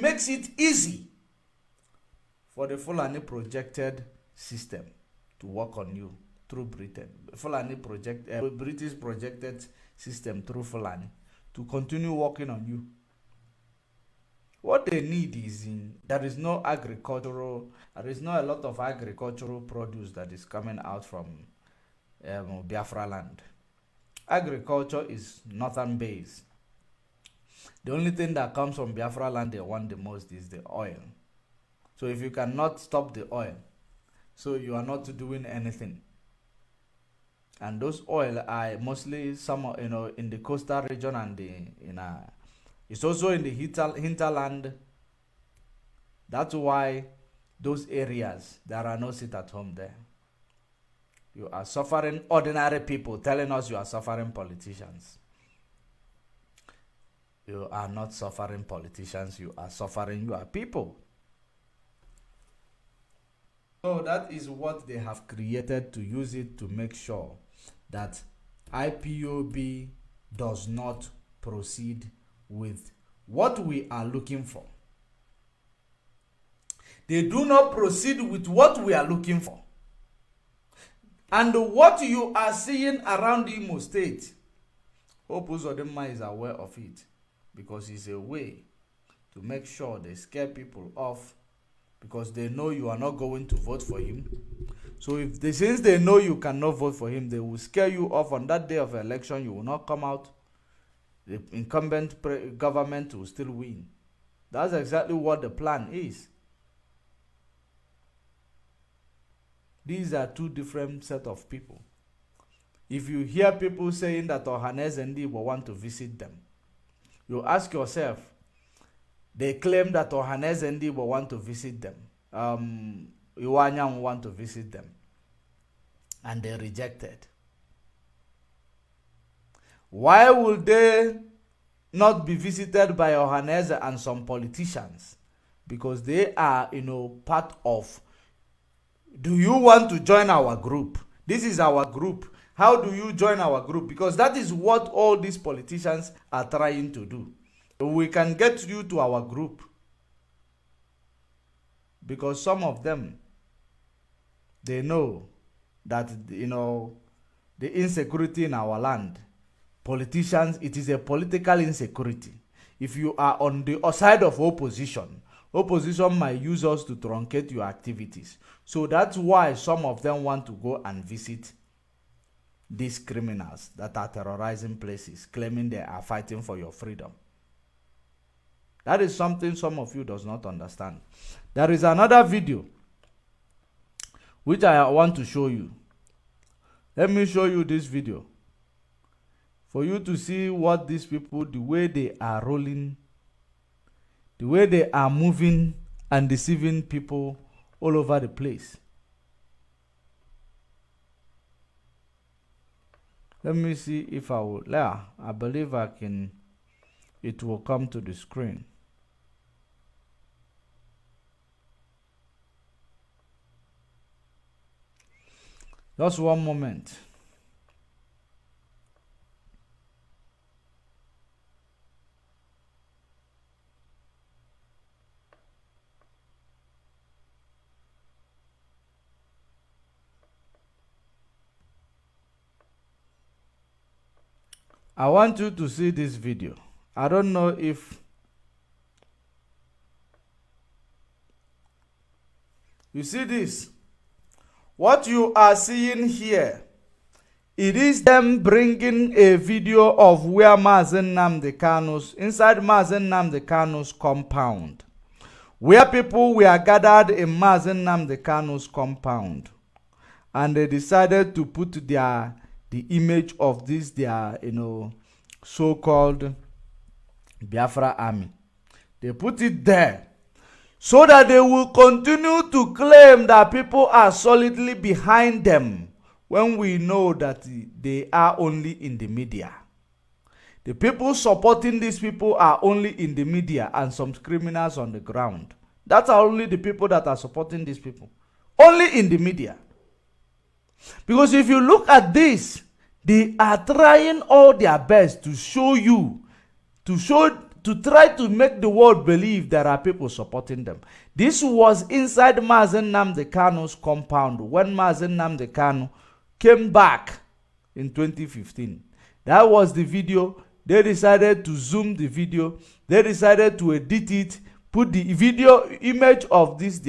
makes it easy for the Fulani projected system to work on you through Britain. British projected system through Fulani to continue working on you. What they need is there is not a lot of agricultural produce that is coming out from Biafra land. Agriculture is northern based. The only thing that comes from Biafra land they want the most is the oil. So if you cannot stop the oil, so you are not doing anything. And those oil are mostly some in the coastal region and it's also in the hinterland. That's why those areas there are no sit at home there. You are suffering ordinary people telling us you are suffering politicians. You are not suffering politicians, you are suffering your people. So that is what they have created to use it to make sure that IPOB does not proceed with what we are looking for. They do not proceed with what we are looking for. And what you are seeing around Imo State, Hope Uzodinma is aware of it, because it's a way to make sure they scare people off, because they know you are not going to vote for him. So since they know you cannot vote for him, they will scare you off. On that day of election, you will not come out. The incumbent government will still win. That's exactly what the plan is. These are two different set of people. If you hear people saying that Ohanes and Igbo want to visit them, you ask yourself, they claim that Ohanes and Igbo want to visit them. Iwanyang want to visit them. And they rejected. Why would they not be visited by Ohanese and some politicians? Because they are, part of, do you want to join our group? This is our group. How do you join our group? Because that is what all these politicians are trying to do. We can get you to our group. Because some of them, they know that, the insecurity in our land, politicians, it is a political insecurity. If you are on the side of opposition might use us to truncate your activities. So that's why some of them want to go and visit these criminals that are terrorizing places, claiming they are fighting for your freedom. That is something some of you does not understand. There is another video which I want to show you. Let me show you this video for you to see what these people, the way they are rolling, the way they are moving and deceiving people all over the place. Let me see if I will. Yeah, I believe I can. It will come to the screen. Just one moment. I want you to see this video. I don't know if you see this. What you are seeing here, it is them bringing a video of where Mazen Nnamdi Kanu's, inside Mazen Nnamdi Kanu's compound, where people were gathered in Mazen Nnamdi Kanu's compound, and they decided to put the image of this so-called Biafra army. They put it there so that they will continue to claim that people are solidly behind them, when we know that they are only in the media. The people supporting these people are only in the media and some criminals on the ground. That's only the people that are supporting these people. Only in the media. Because if you look at this, they are trying all their best to show you, to try to make the world believe there are people supporting them. This was inside Mazen Nnamdi Kanu's compound when Mazen Nnamdi Kanu came back in 2015. That was the video. They decided to zoom the video. They decided to edit it, put the video image of this,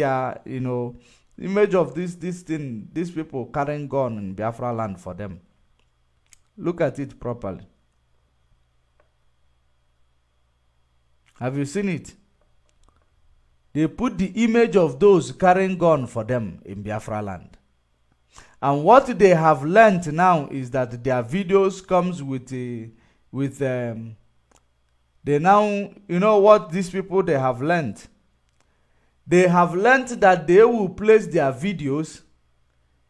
image of this thing, these people carrying gun in Biafra land for them. Look at it properly. Have you seen it? They put the image of those carrying gun for them in Biafra land. And what they have learned now is that their videos comes with they now, what these people they have learned? They have learned that they will place their videos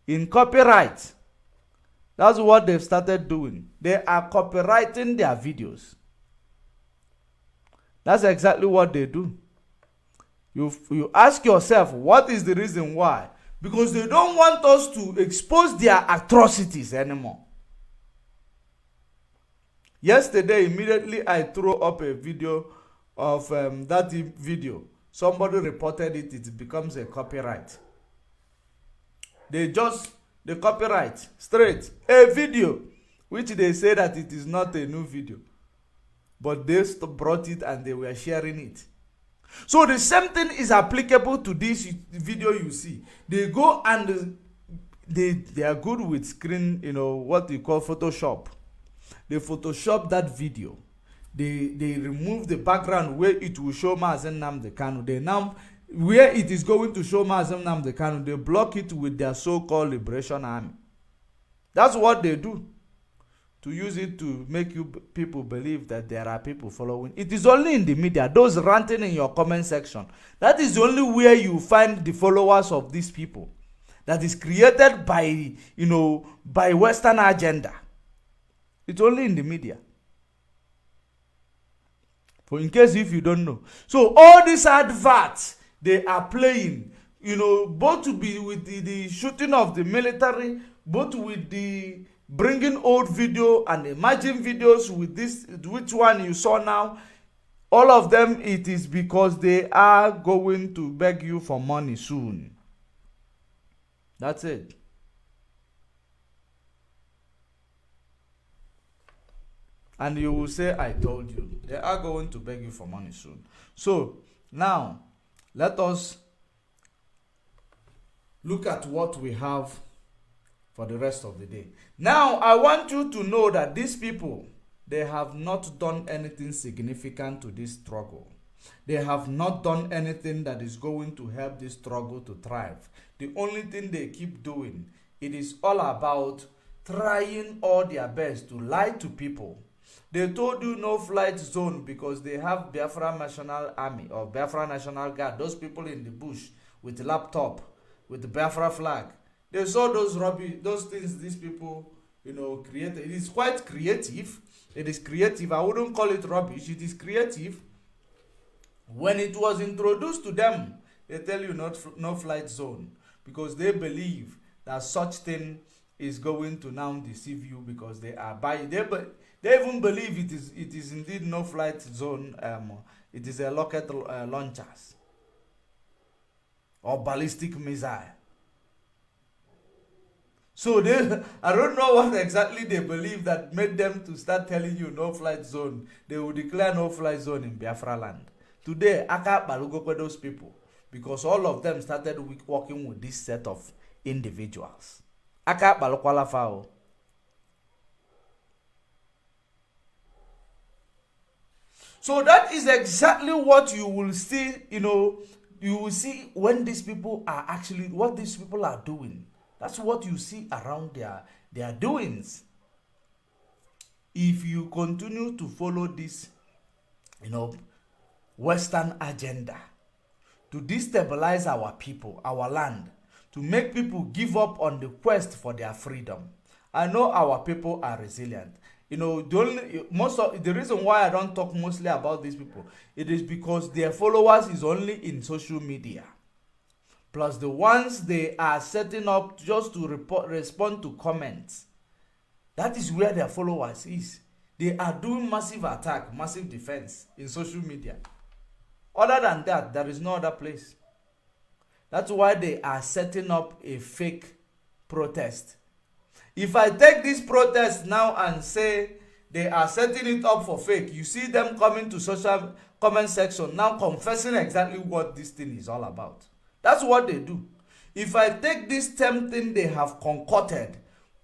in copyright. That's what they've started doing. They are copyrighting their videos. That's exactly what they do. You ask yourself, what is the reason why? Because they don't want us to expose their atrocities anymore. Yesterday, immediately I threw up a video of that video somebody reported it, it becomes a copyright. They copyright straight a video which they say that it is not a new video, but they brought it and they were sharing it. So the same thing is applicable to this video you see. They go and they are good with screen, what you call Photoshop. They Photoshop that video. They remove the background where it will show Mazen Nnamdi Kanu. They now, where it is going to show Mazen Nnamdi Kanu, they block it with their so-called Liberation Army. That's what they do, to use it to make people believe that there are people following. It is only in the media, those ranting in your comment section. That is the only where you find the followers of these people. That is created by, by Western agenda. It's only in the media. For in case if you don't know. So all these adverts they are playing, both to be with the shooting of the military, both with the bringing old video and emerging videos with this, which one you saw now, all of them, it is because they are going to beg you for money soon. That's it. And you will say, I told you. They are going to beg you for money soon. So, now, let us look at what we have for the rest of the day. Now, I want you to know that these people, they have not done anything significant to this struggle. They have not done anything that is going to help this struggle to thrive. The only thing they keep doing, it is all about trying all their best to lie to people. They told you no flight zone because they have Biafra National Army or Biafra National Guard, those people in the bush with the laptop, with the Biafra flag. They saw those rubbish, those things these people, created. It is quite creative. It is creative. I wouldn't call it rubbish. It is creative. When it was introduced to them, they tell you no flight zone because they believe that such thing is going to now deceive you because they are buying. They even believe it is indeed no flight zone. It is a rocket launchers or ballistic missile. So I don't know what exactly they believe that made them to start telling you no flight zone. They will declare no flight zone in Biafra land. Today, I can't balugokwe those people because all of them started working with this set of individuals. I can't balukwala fao. So that is exactly what you will see, you will see when these people are actually, what these people are doing. That's what you see around their doings. If you continue to follow this, Western agenda to destabilize our people, our land, to make people give up on the quest for their freedom. I know our people are resilient. The reason why I don't talk mostly about these people, it is because their followers is only in social media. Plus the ones they are setting up just to respond to comments. That is where their followers is. They are doing massive attack, massive defense in social media. Other than that, there is no other place. That's why they are setting up a fake protest. If I take this protest now and say they are setting it up for fake, you see them coming to social comment section now confessing exactly what this thing is all about. That's what they do. If I take this same thing they have concocted,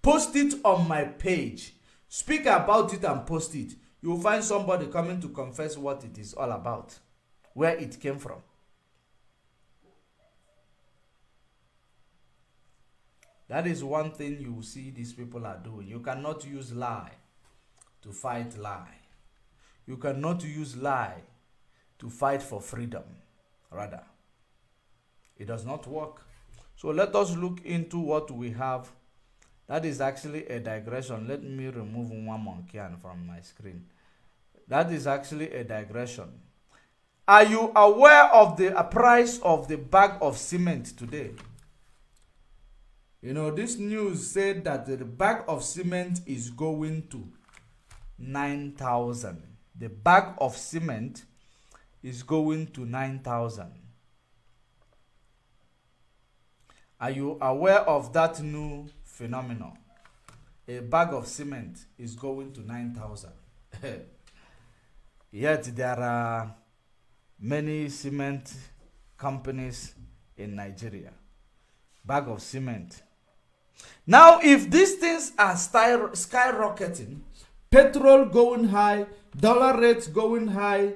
post it on my page, speak about it and post it, you will find somebody coming to confess what it is all about, where it came from. That is one thing you will see these people are doing. You cannot use lie to fight lie. You cannot use lie to fight for freedom. Rather, it does not work. So let us look into what we have. That is actually a digression. Let me remove one monkey from my screen. That is actually a digression. Are you aware of the price of the bag of cement today? This news said that the bag of cement is going to 9,000. The bag of cement is going to 9,000. Are you aware of that new phenomenon? A bag of cement is going to 9,000. Yet there are many cement companies in Nigeria. Bag of cement. Now, if these things are skyrocketing, petrol going high, dollar rates going high,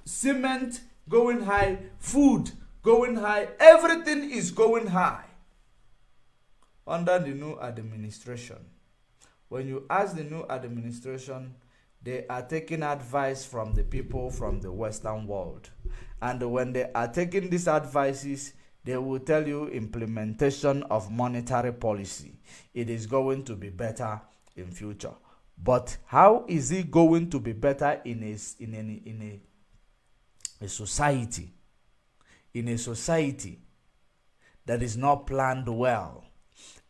cement going high, food going high, everything is going high under the new administration. When you ask the new administration, they are taking advice from the people from the Western world. And when they are taking these advices, they will tell you implementation of monetary policy. It is going to be better in future. But how is it going to be better in a society? In a society that is not planned well.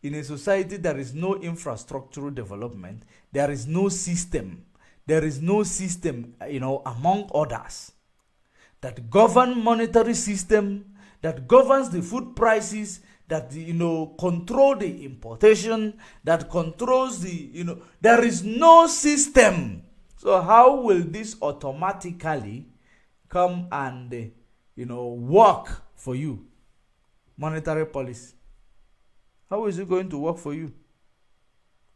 In a society there is no infrastructural development. There is no system. There is no system, among others, that govern monetary system, that governs the food prices, that control the importation, that controls there is no system. So how will this automatically come and work for you? Monetary policy. How is it going to work for you?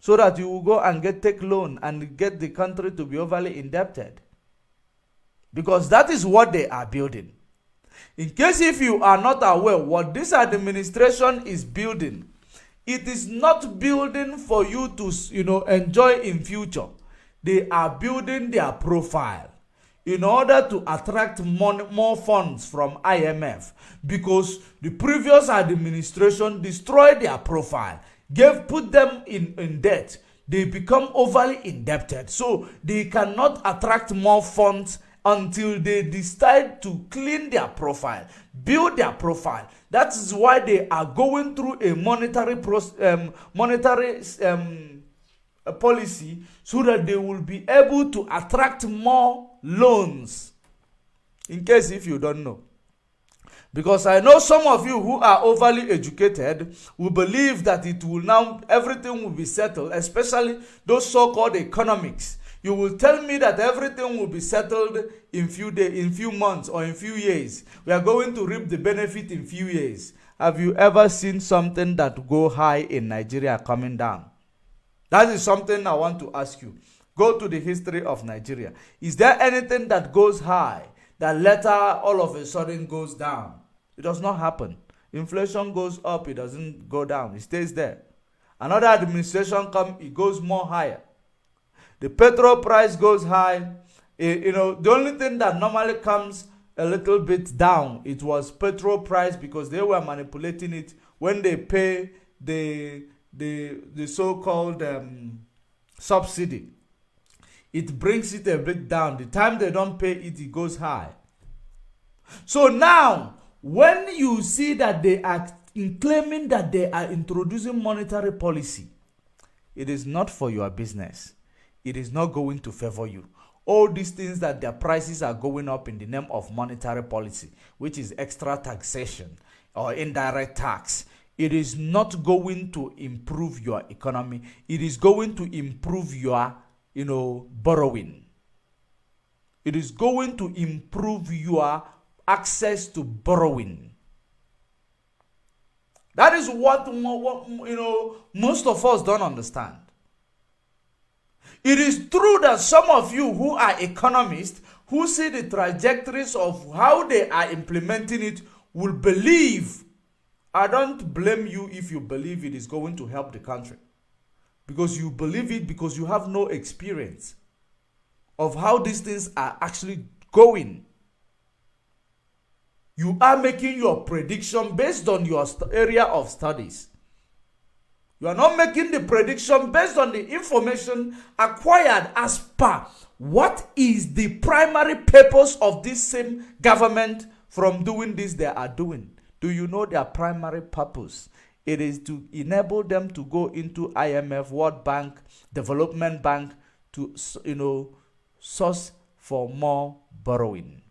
So that you will go and take loan and get the country to be overly indebted. Because that is what they are building. In case if you are not aware what this administration is building, it is not building for you to enjoy in future. They are building their profile in order to attract more funds from IMF, because the previous administration destroyed their profile, put them in debt. They become overly indebted, so they cannot attract more funds until they decide to clean their profile, build their profile. That is why they are going through a monetary policy, so that they will be able to attract more loans. In case if you don't know. Because I know some of you who are overly educated will believe that everything will be settled, especially those so-called economics. You will tell me that everything will be settled in few months or in few years. We are going to reap the benefit in few years. Have you ever seen something that go high in Nigeria coming down? That is something I want to ask you. Go to the history of Nigeria. Is there anything that goes high that later all of a sudden goes down? It does not happen. Inflation goes up, it doesn't go down. It stays there. Another administration comes, it goes more higher. The petrol price goes high. The only thing that normally comes a little bit down, it was petrol price, because they were manipulating it when they pay the so-called subsidy. It brings it a bit down. The time they don't pay it, it goes high. So now, when you see that they are claiming that they are introducing monetary policy, it is not for your business. It is not going to favor you. All these things that their prices are going up in the name of monetary policy, which is extra taxation or indirect tax, it is not going to improve your economy. It is going to improve your, borrowing. It is going to improve your access to borrowing. That is what most of us don't understand. It is true that some of you who are economists, who see the trajectories of how they are implementing it, will believe. I don't blame you if you believe it is going to help the country. Because you believe it because you have no experience of how these things are actually going. You are making your prediction based on your area of studies. You are not making the prediction based on the information acquired as per what is the primary purpose of this same government from doing this they are doing. Do you know their primary purpose? It is to enable them to go into IMF, World Bank, Development Bank to, source for more borrowing,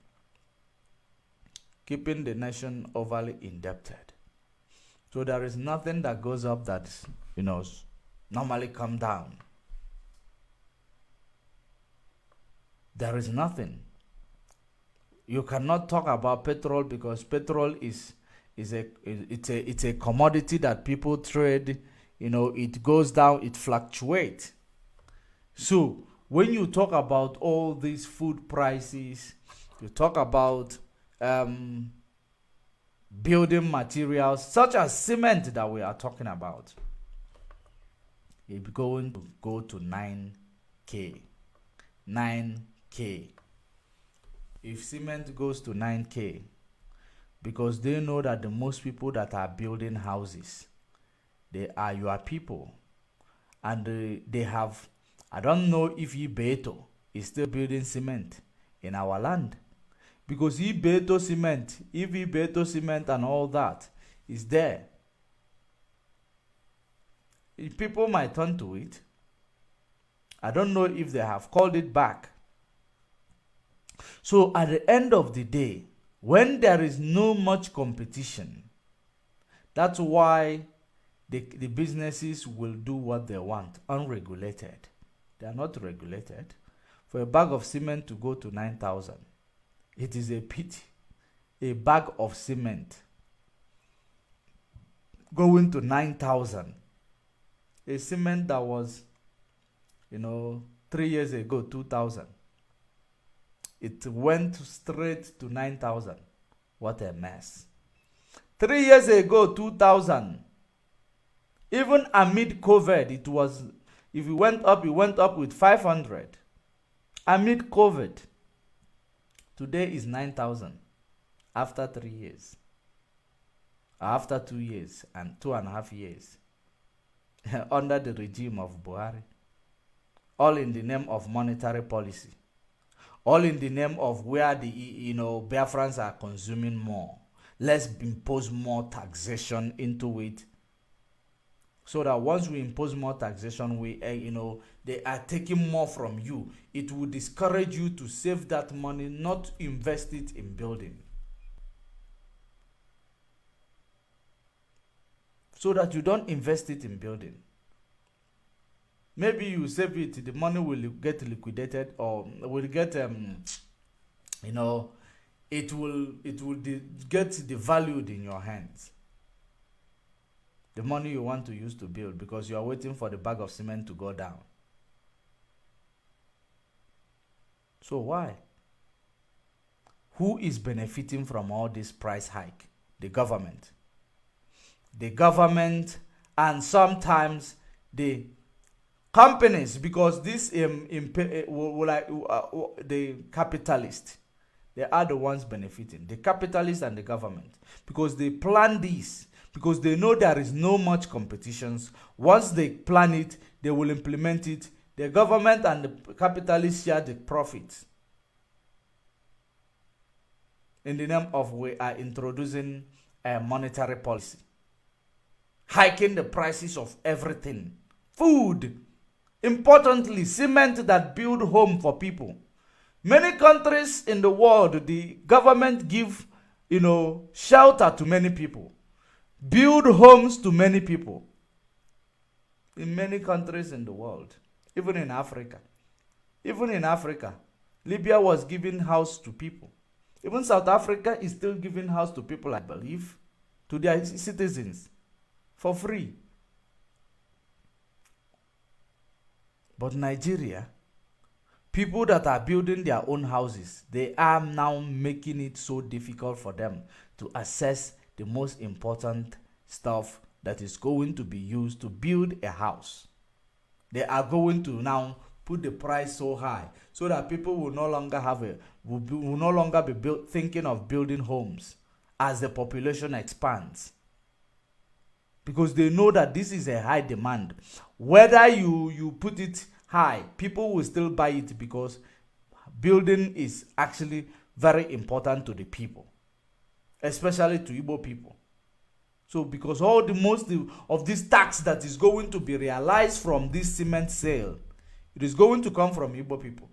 keeping the nation overly indebted. So there is nothing that goes up that, normally come down. There is nothing. You cannot talk about petrol because petrol is a commodity that people trade. It goes down, it fluctuates. So when you talk about all these food prices, you talk about building materials such as cement that we are talking about, it's going to go to 9K. 9K. If cement goes to 9K, because they know that the most people that are building houses, they are your people. And they have, I don't know if Ibeto is still building cement in our land. Because Ibeto cement and all that is there, people might turn to it. I don't know if they have called it back. So at the end of the day, when there is no much competition, that's why the businesses will do what they want, unregulated. They are not regulated. For a bag of cement to go to 9,000, it is a pity. A bag of cement going to 9,000. A cement that was, 3 years ago, 2,000. It went straight to 9,000. What a mess. 3 years ago, 2,000. Even amid COVID, it was, if it went up with 500. Amid COVID. Today is 9,000. After 3 years. After 2 years and 2.5 years. Under the regime of Buhari. All in the name of monetary policy. All in the name of where the Biafrans are consuming more. Let's impose more taxation into it. So that once we impose more taxation, they are taking more from you. It will discourage you to save that money, not invest it in building. So that you don't invest it in building. Maybe you save it, the money will get liquidated or will get, it will get devalued in your hands. The money you want to use to build because you are waiting for the bag of cement to go down. So why? Who is benefiting from all this price hike? The government. The government and sometimes the companies, because this the capitalists, they are the ones benefiting. The capitalists and the government, because they plan this, because they know there is no much competitions. Once they plan it, they will implement it. The government and the capitalists share the profits. In the name of we are introducing a monetary policy, hiking the prices of everything, food. Importantly, cement that build home for people. Many countries in the world, the government give, shelter to many people. Build homes to many people. In many countries in the world. Even in Africa. Libya was giving house to people. Even South Africa is still giving house to people, I believe, to their citizens for free. But Nigeria, people that are building their own houses, they are now making it so difficult for them to access the most important stuff that is going to be used to build a house. They are going to now put the price so high so that people will no longer be thinking of building homes as the population expands. Because they know that this is a high demand. Whether you put it high, people will still buy it because building is actually very important to the people, especially to Igbo people. So because most of this tax that is going to be realized from this cement sale, it is going to come from Igbo people.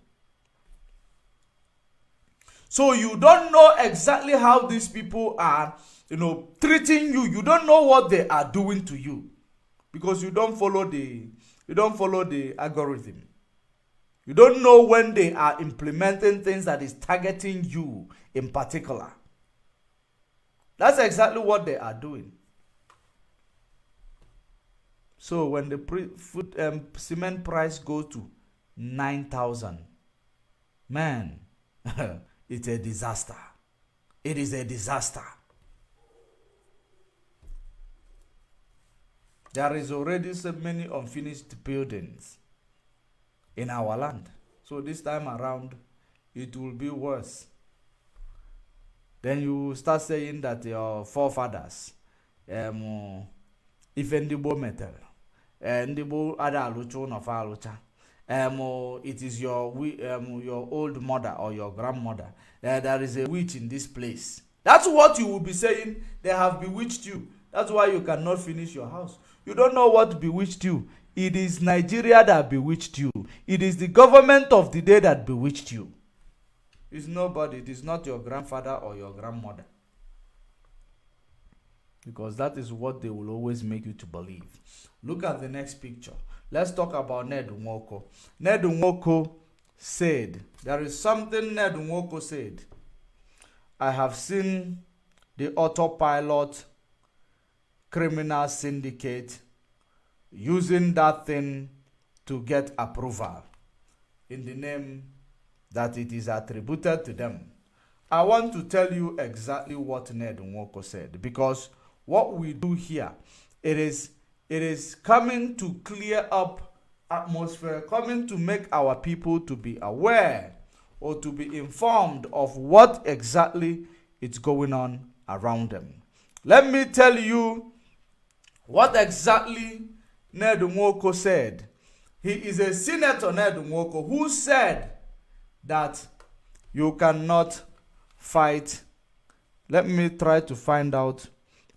So you don't know exactly how these people are, treating you. You don't know what they are doing to you because you don't follow the algorithm. You don't know when they are implementing things that is targeting you in particular. That's exactly what they are doing. So when the cement price goes to 9,000, man, it's a disaster. It is a disaster. There is already so many unfinished buildings in our land. So this time around, it will be worse. Then you start saying that your forefathers, if Ndibo metal, Ndibo ada alucho no fa alucha, it is your old mother or your grandmother. There is a witch in this place. That's what you will be saying. They have bewitched you. That's why you cannot finish your house. You don't know what bewitched you. It is Nigeria that bewitched you. It is the government of the day that bewitched you. It's nobody. It is not your grandfather or your grandmother. Because that is what they will always make you to believe. Look at the next picture. Let's talk about Ned Nwoko. Ned Nwoko said, there is something Ned Nwoko said. I have seen the autopilot criminal syndicate using that thing to get approval in the name that it is attributed to them. I want to tell you exactly what Ned Nwoko said, because what we do here, it is coming to clear up atmosphere, coming to make our people to be aware or to be informed of what exactly is going on around them. Let me tell you what exactly Ned Nwoko said. He is a senator, Ned Nwoko, who said that you cannot fight. Let me try to find out.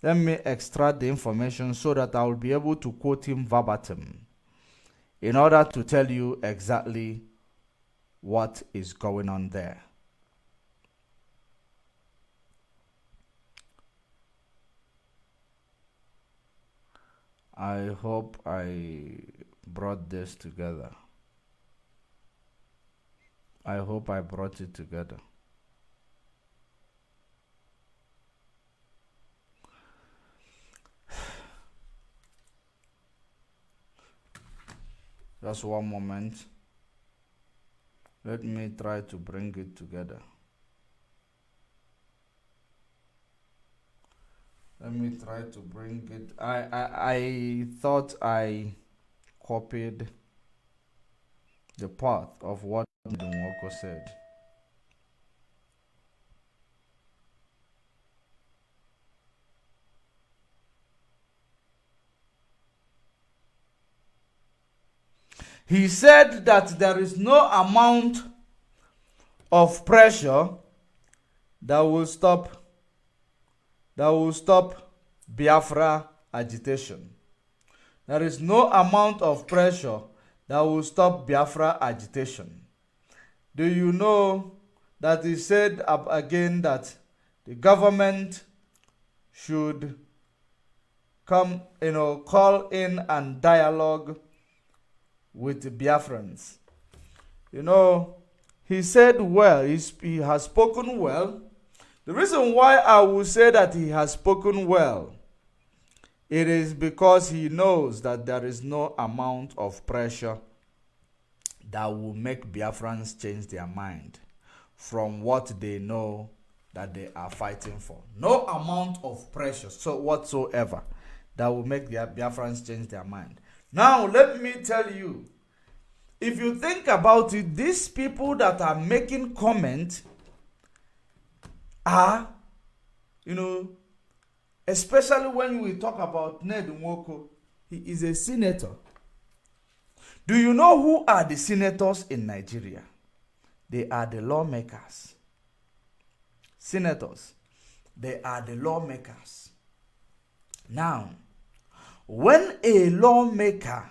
Let me extract the information so that I will be able to quote him verbatim in order to tell you exactly what is going on there. I hope I brought this together. I hope I brought it together. Just one moment. Let me try to bring it together. Let me try to bring it. I thought I copied the part of what Nwoko said. He said that there is no amount of pressure that will stop Biafra agitation. There is no amount of pressure that will stop Biafra agitation. Do you know that he said again that the government should come, call in and dialogue with the Biafrans? He said well, he has spoken well. The reason why I will say that he has spoken well, it is because he knows that there is no amount of pressure that will make Biafrans change their mind from what they know that they are fighting for. No amount of pressure whatsoever that will make the Biafrans change their mind. Now, let me tell you, if you think about it, these people that are making comment are, especially when we talk about Ned Nwoko, he is a senator. Do you know who are the senators in Nigeria? They are the lawmakers. Senators, they are the lawmakers. Now, when a lawmaker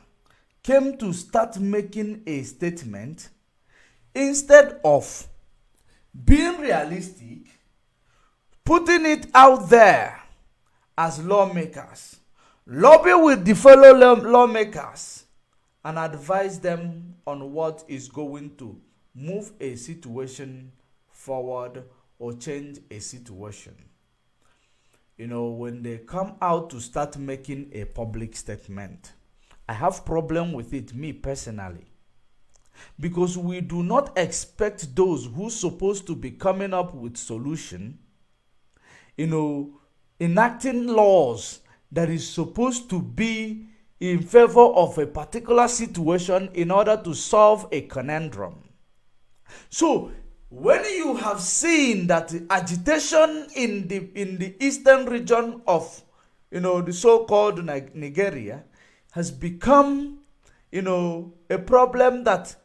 came to start making a statement, instead of being realistic, putting it out there as lawmakers, lobby with the fellow lawmakers and advise them on what is going to move a situation forward or change a situation. When they come out to start making a public statement, I have problem with it, me personally, because we do not expect those who supposed to be coming up with solution, enacting laws that is supposed to be in favor of a particular situation in order to solve a conundrum. So when you have seen that the agitation in the eastern region of the so-called Nigeria has become a problem that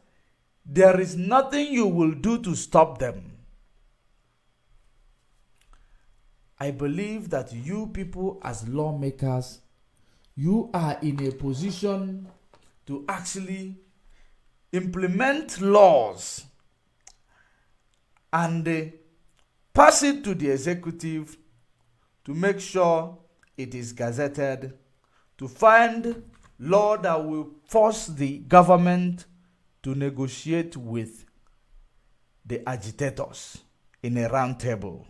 there is nothing you will do to stop them, I believe that you people as lawmakers, you are in a position to actually implement laws and pass it to the executive to make sure it is gazetted, to find law that will force the government to negotiate with the agitators in a round table,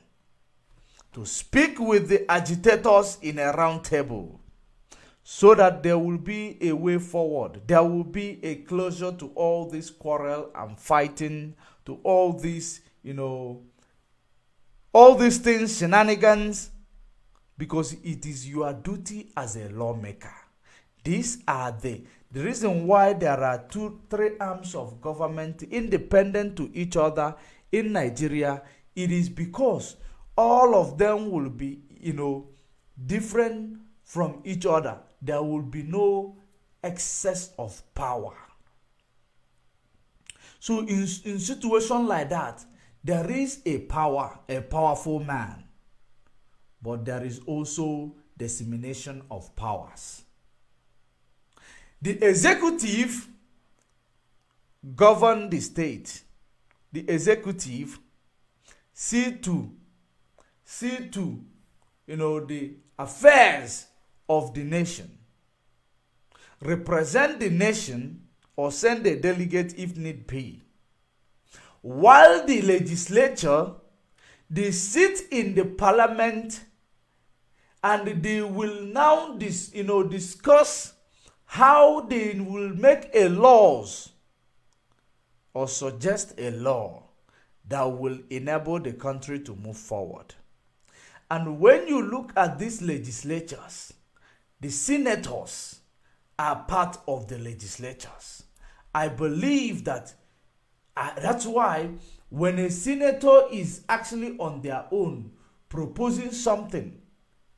to speak with the agitators in a round table, so that there will be a way forward. There will be a closure to all this quarrel and fighting, to all these, all these things, shenanigans, because it is your duty as a lawmaker. These are the reason why there are 2-3 arms of government independent to each other in Nigeria. It is because all of them will be, different from each other. There will be no excess of power. So in situation like that, there is a powerful man, but there is also dissemination of powers. The executive govern the state. The executive see to the affairs of the nation, represent the nation, or send a delegate if need be. While the legislature, they sit in the parliament and they will now discuss how they will make a laws or suggest a law that will enable the country to move forward. And when you look at these legislatures, the senators are part of the legislatures. I believe that that's why when a senator is actually on their own proposing something,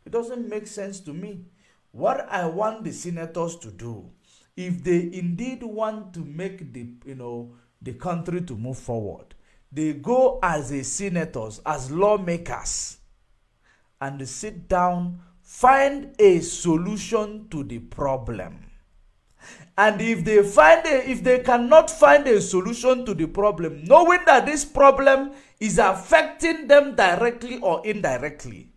it doesn't make sense to me. What I want the senators to do, if they indeed want to make the country to move forward, they go as a senators, as lawmakers, and they sit down, find a solution to the problem. And if they cannot find a solution to the problem, knowing that this problem is affecting them directly or indirectly,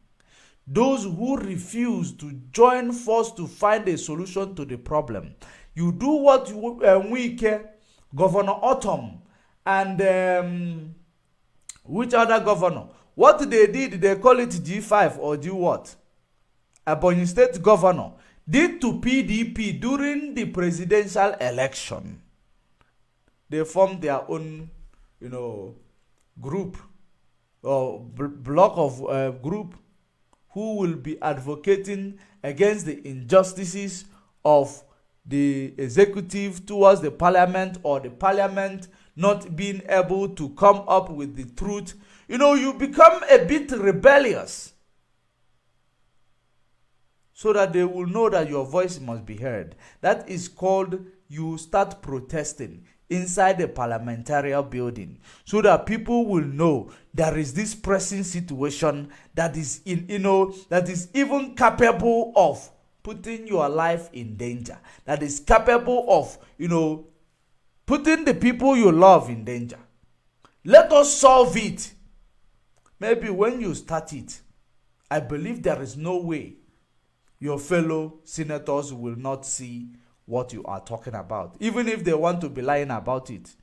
those who refuse to join force to find a solution to the problem, you do what Wike, Governor Autumn, and which other governor? What they did, they call it G5 or G what? Ebonyi State governor did to PDP during the presidential election. They formed their own, group or block of group who will be advocating against the injustices of the executive towards the parliament, or the parliament not being able to come up with the truth. You become a bit rebellious, so that they will know that your voice must be heard. That is called, you start protesting inside the parliamentary building, so that people will know there is this pressing situation that is that is even capable of putting your life in danger, that is capable of putting the people you love in danger. Let us solve it. Maybe when you start it, I believe there is no way your fellow senators will not see what you are talking about, even if they want to be lying about it.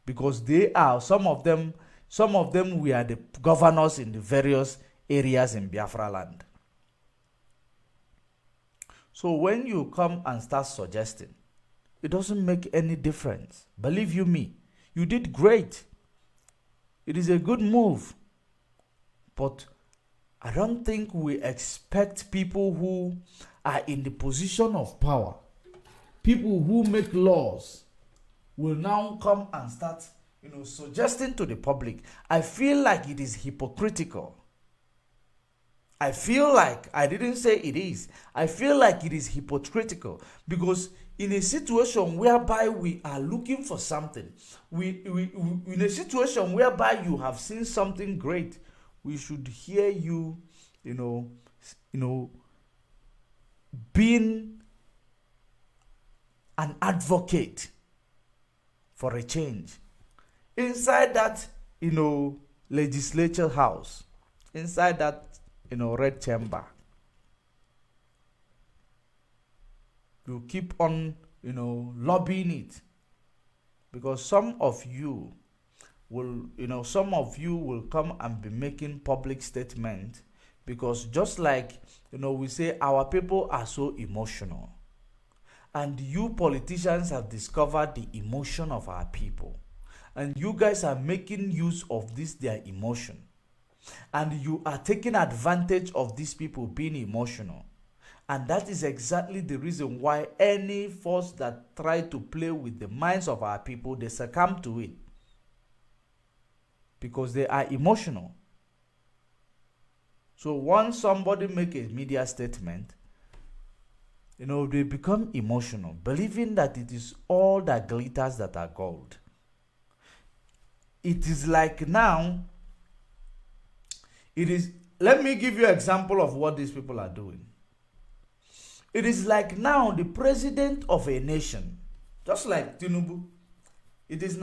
Because they are, some of them were the governors in the various areas in Biafra land. So when you come and start suggesting, it doesn't make any difference. Believe you me, you did great. It is a good move. But I don't think we expect people who are in the position of power, people who make laws, will now come and start, suggesting to the public. I feel like it is hypocritical. I feel like, I didn't say it is, I feel like it is hypocritical, because in a situation whereby we are looking for something, we in a situation whereby you have seen something great, we should hear you, being an advocate for a change inside that, legislature house, inside that, red chamber. You keep on, lobbying it, because some of you will come and be making public statements, because just like, we say our people are so emotional, and you politicians have discovered the emotion of our people, and you guys are making use of this their emotion, and you are taking advantage of these people being emotional. And that is exactly the reason why any force that try to play with the minds of our people, they succumb to it, because they are emotional. So once somebody make a media statement, they become emotional, believing that it is all that glitters that are gold. It is like now, let me give you an example of what these people are doing. It is like now the president of a nation, just like Tinubu. It is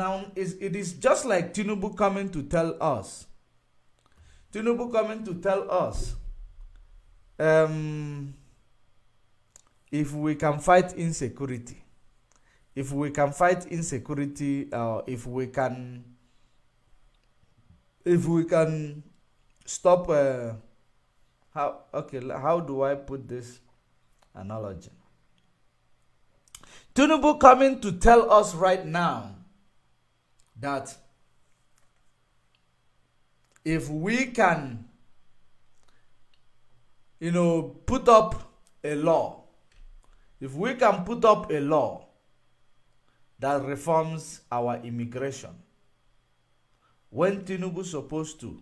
just like Tinubu coming to tell us. If we can fight insecurity, if we can stop, how do I put this analogy? Tinubu coming to tell us right now that if we can, put up a law, that reforms our immigration, when Tinubu supposed to,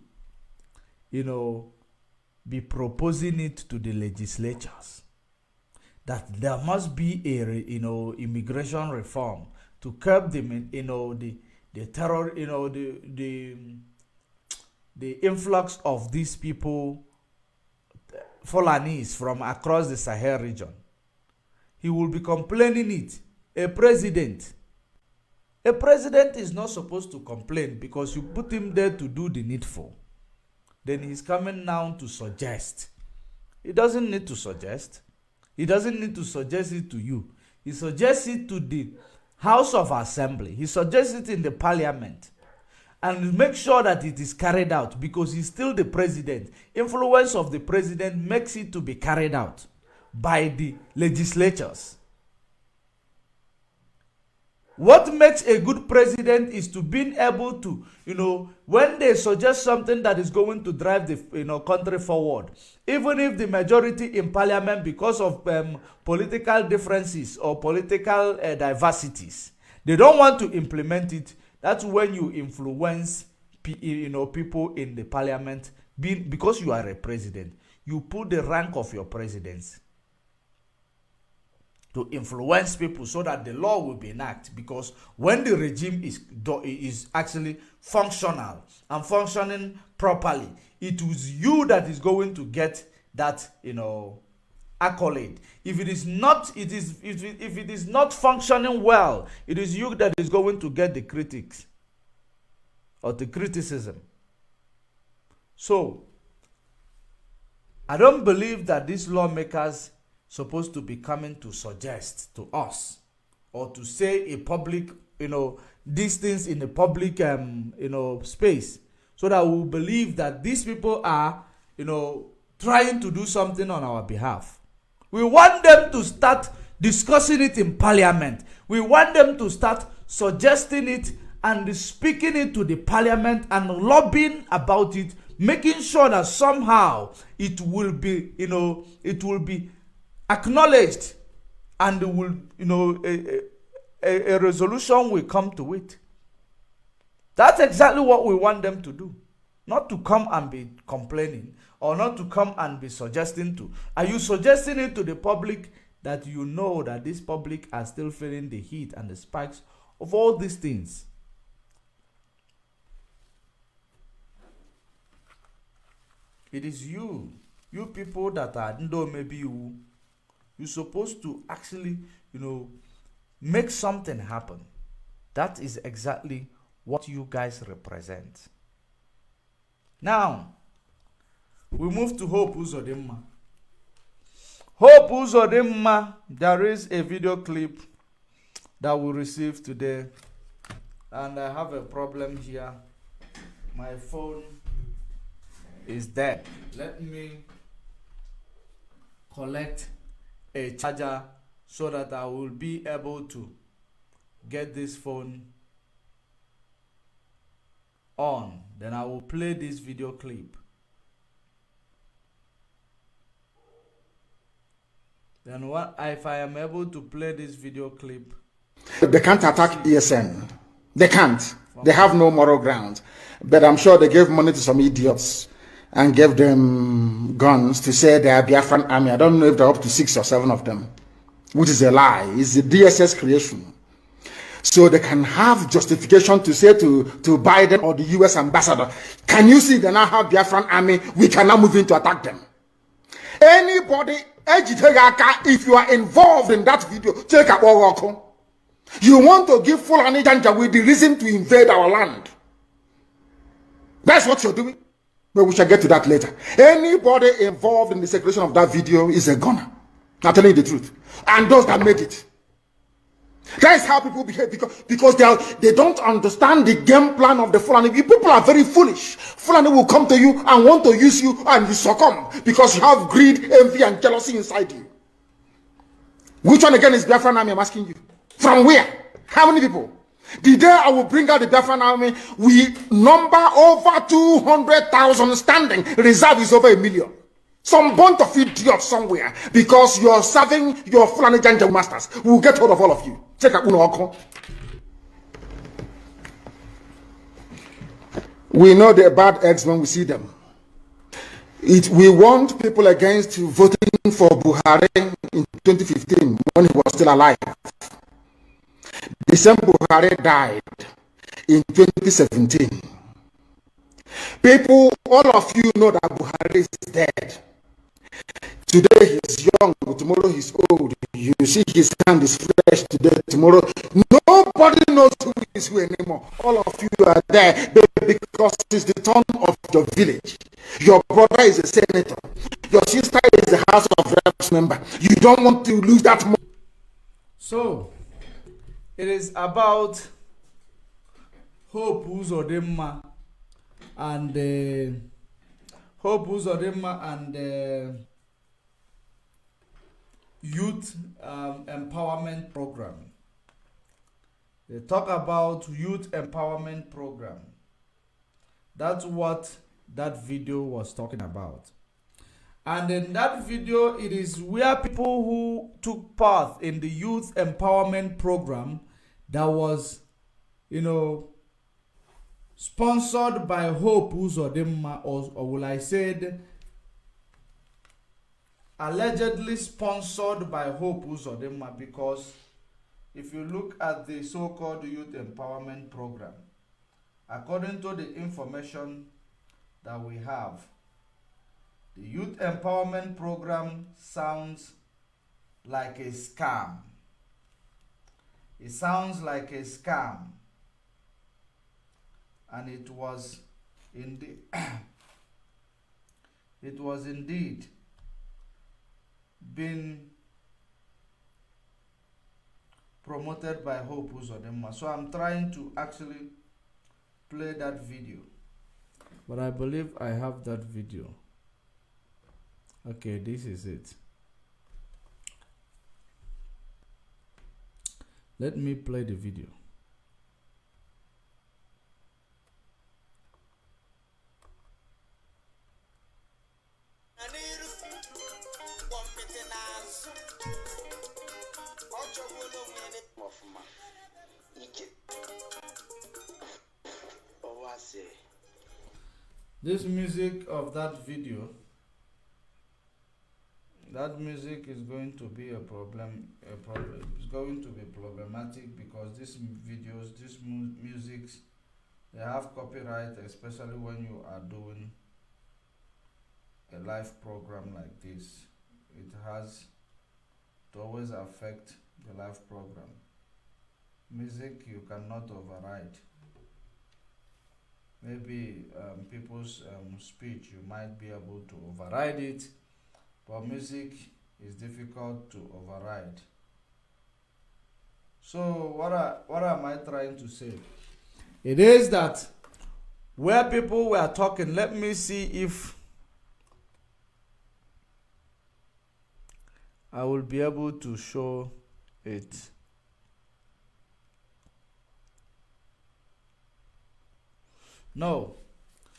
be proposing it to the legislatures, that there must be a, immigration reform to curb the terror, the influx of these people, Fulanis, from across the Sahel region. He will be complaining it. A president is not supposed to complain, because you put him there to do the needful. Then he's coming now to suggest. He doesn't need to suggest. He doesn't need to suggest it to you. He suggests it to the House of Assembly. He suggests it in the Parliament. And make sure that it is carried out, because he's still the president. Influence of the president makes it to be carried out by the legislatures. What makes a good president is to being able to, when they suggest something that is going to drive the country forward, even if the majority in parliament, because of political differences or political diversities, they don't want to implement it. That's when you influence people in the parliament, because you are a president. You put the rank of your presidents to influence people so that the law will be enacted, because when the regime is actually functional and functioning properly, it is you that is going to get that accolade. If it is not, if it is not functioning well, it is you that is going to get the critics or the criticism. So, I don't believe that these lawmakers supposed to be coming to suggest to us or to say a public, these things in a public, space, so that we believe that these people are, trying to do something on our behalf. We want them to start discussing it in parliament. We want them to start suggesting it and speaking it to the parliament and lobbying about it, making sure that somehow it will be, it will be acknowledged, and it will, a resolution will come to it. That's exactly what we want them to do. Not to come and be complaining, or not to come and be suggesting to. Are you suggesting it to the public that you know that this public are still feeling the heat and the spikes of all these things? It is you people that are, maybe you're supposed to actually, make something happen. That is exactly what you guys represent. Now, we move to Hope Uzodimma. Hope Uzodimma, there is a video clip that we received today, and I have a problem here. My phone is dead. Let me collect a charger so that I will be able to get this phone on. Then I will play this video clip. Then if I am able to play this video clip. They can't attack ESN. They can't. They have no moral ground. But I'm sure they gave money to some idiots and gave them guns to say they are Biafran army. I don't know if they're up to 6 or 7 of them, which is a lie. It's the DSS creation. So they can have justification to say to Biden or the US ambassador, can you see they now have Biafran army? We cannot move in to attack them. Anybody, if you are involved in that video, take a walk. You want to give Fulani Janjaweed the reason to invade our land. That's what you're doing. But we shall get to that later. Anybody involved in the circulation of that video is a gunner. I'm telling you the truth. And those that made it. That's how people behave, because they don't understand the game plan of the Fulani. People are very foolish. Fulani will come to you and want to use you, and you succumb because you have greed, envy, and jealousy inside you. Which one again is Biafran army? I'm asking you. From where? How many people? The day I will bring out the Biafran army, we number over 200,000 standing. Reserve is over 1 million. Some bunch of idiots somewhere, because you are serving your Fulani Janja masters. We will get hold of all of you. Check out Uno. We know the bad eggs when we see them. We warned people against voting for Buhari in 2015 when he was still alive. The same Buhari died in 2017. People, all of you know that Buhari is dead. Today he's young, tomorrow he's old. You see his hand is fresh today, tomorrow. Nobody knows who is who anymore. All of you are there because it's the turn of your village. Your brother is a senator. Your sister is a House of Reps member. You don't want to lose that money. So, it is about Hope Uzodimma and youth empowerment program. They talk about youth empowerment program. That's what that video was talking about. And in that video, it is where people who took part in the youth empowerment program that was, sponsored by Hope Uzodimma, or will I say, allegedly sponsored by Hope Uzodimma, because if you look at the so-called youth empowerment program, according to the information that we have, the youth empowerment program sounds like a scam. It sounds like a scam. and it was indeed it was indeed being promoted by Hope Uzodinma. So I'm trying to actually play that video, but I believe I have that video. Okay, this is it. Let me play the video. This music of that video, that music is going to be a problem. It's going to be problematic because these videos, these musics, they have copyright, especially when you are doing a live program like this. It has to always affect the live program. Music you cannot override. Maybe people's speech, you might be able to override it, but music is difficult to override. So what am I trying to say? It is that where people were talking, let me see if I will be able to show it. No,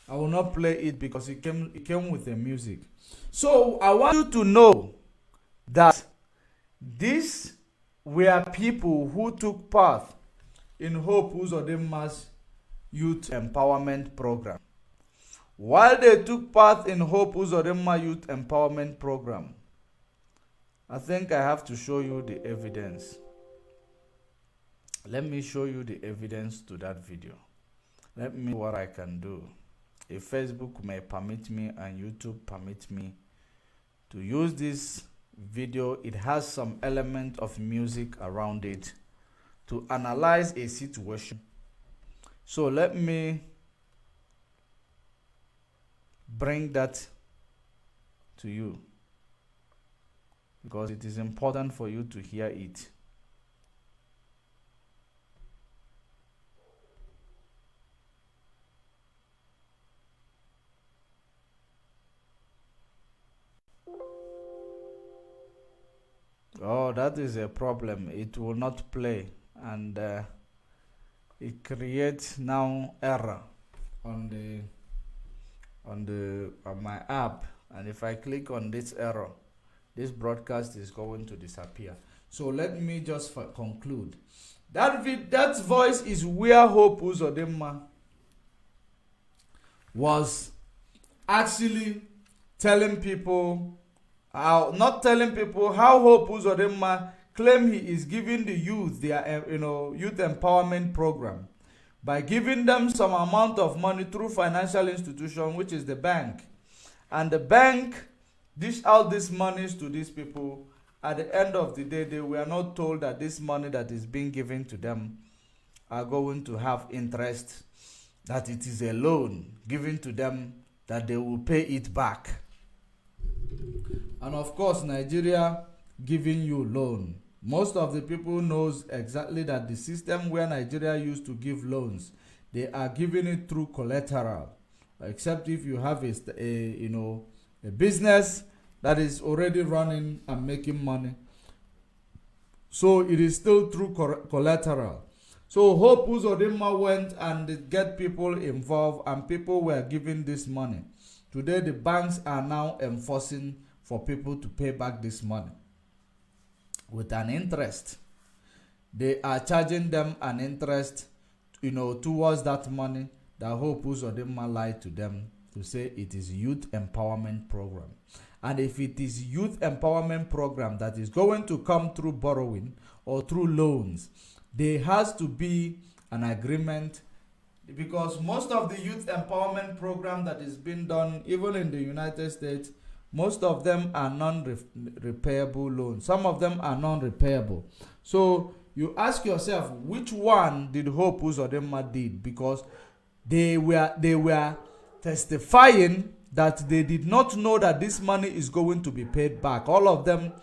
I will not play it because it came with the music. So I want you to know that these were people who took part in Hope Uzodinma's Youth Empowerment Program. While they took part in Hope Uzodinma Youth Empowerment Program, I think I have to show you the evidence. Let me show you the evidence to that video. Let me see what I can do. If Facebook may permit me and YouTube permit me to use this video, it has some element of music around it to analyze a situation. So let me bring that to you because it is important for you to hear it. Oh, that is a problem. It will not play, and it creates now error on my app. And if I click on this error, this broadcast is going to disappear. So let me just conclude. That voice is where Hope Uzodinma was actually telling people. Not telling people how Hope Uzodinma claim he is giving the youth their youth empowerment program by giving them some amount of money through financial institution, which is the bank, and the bank dish out these monies to these people. At the end of the day, they were not told that this money that is being given to them are going to have interest, that it is a loan given to them, that they will pay it back. And of course, Nigeria giving you loan. Most of the people knows exactly that the system where Nigeria used to give loans, they are giving it through collateral. Except if you have a business that is already running and making money. So it is still through collateral. So Hope Uzodinma went and get people involved, and people were giving this money. Today the banks are now enforcing for people to pay back this money with an interest. They are charging them an interest, towards that money that Hope Uzodinma lied to them to say it is youth empowerment program. And if it is youth empowerment program that is going to come through borrowing or through loans, there has to be an agreement, because most of the youth empowerment program that is being done, even in the United States, most of them are non-repayable loans. Some of them are non-repayable. So you ask yourself, which one did Hope Uzodinma did? Because They were testifying that they did not know that this money is going to be paid back. All of them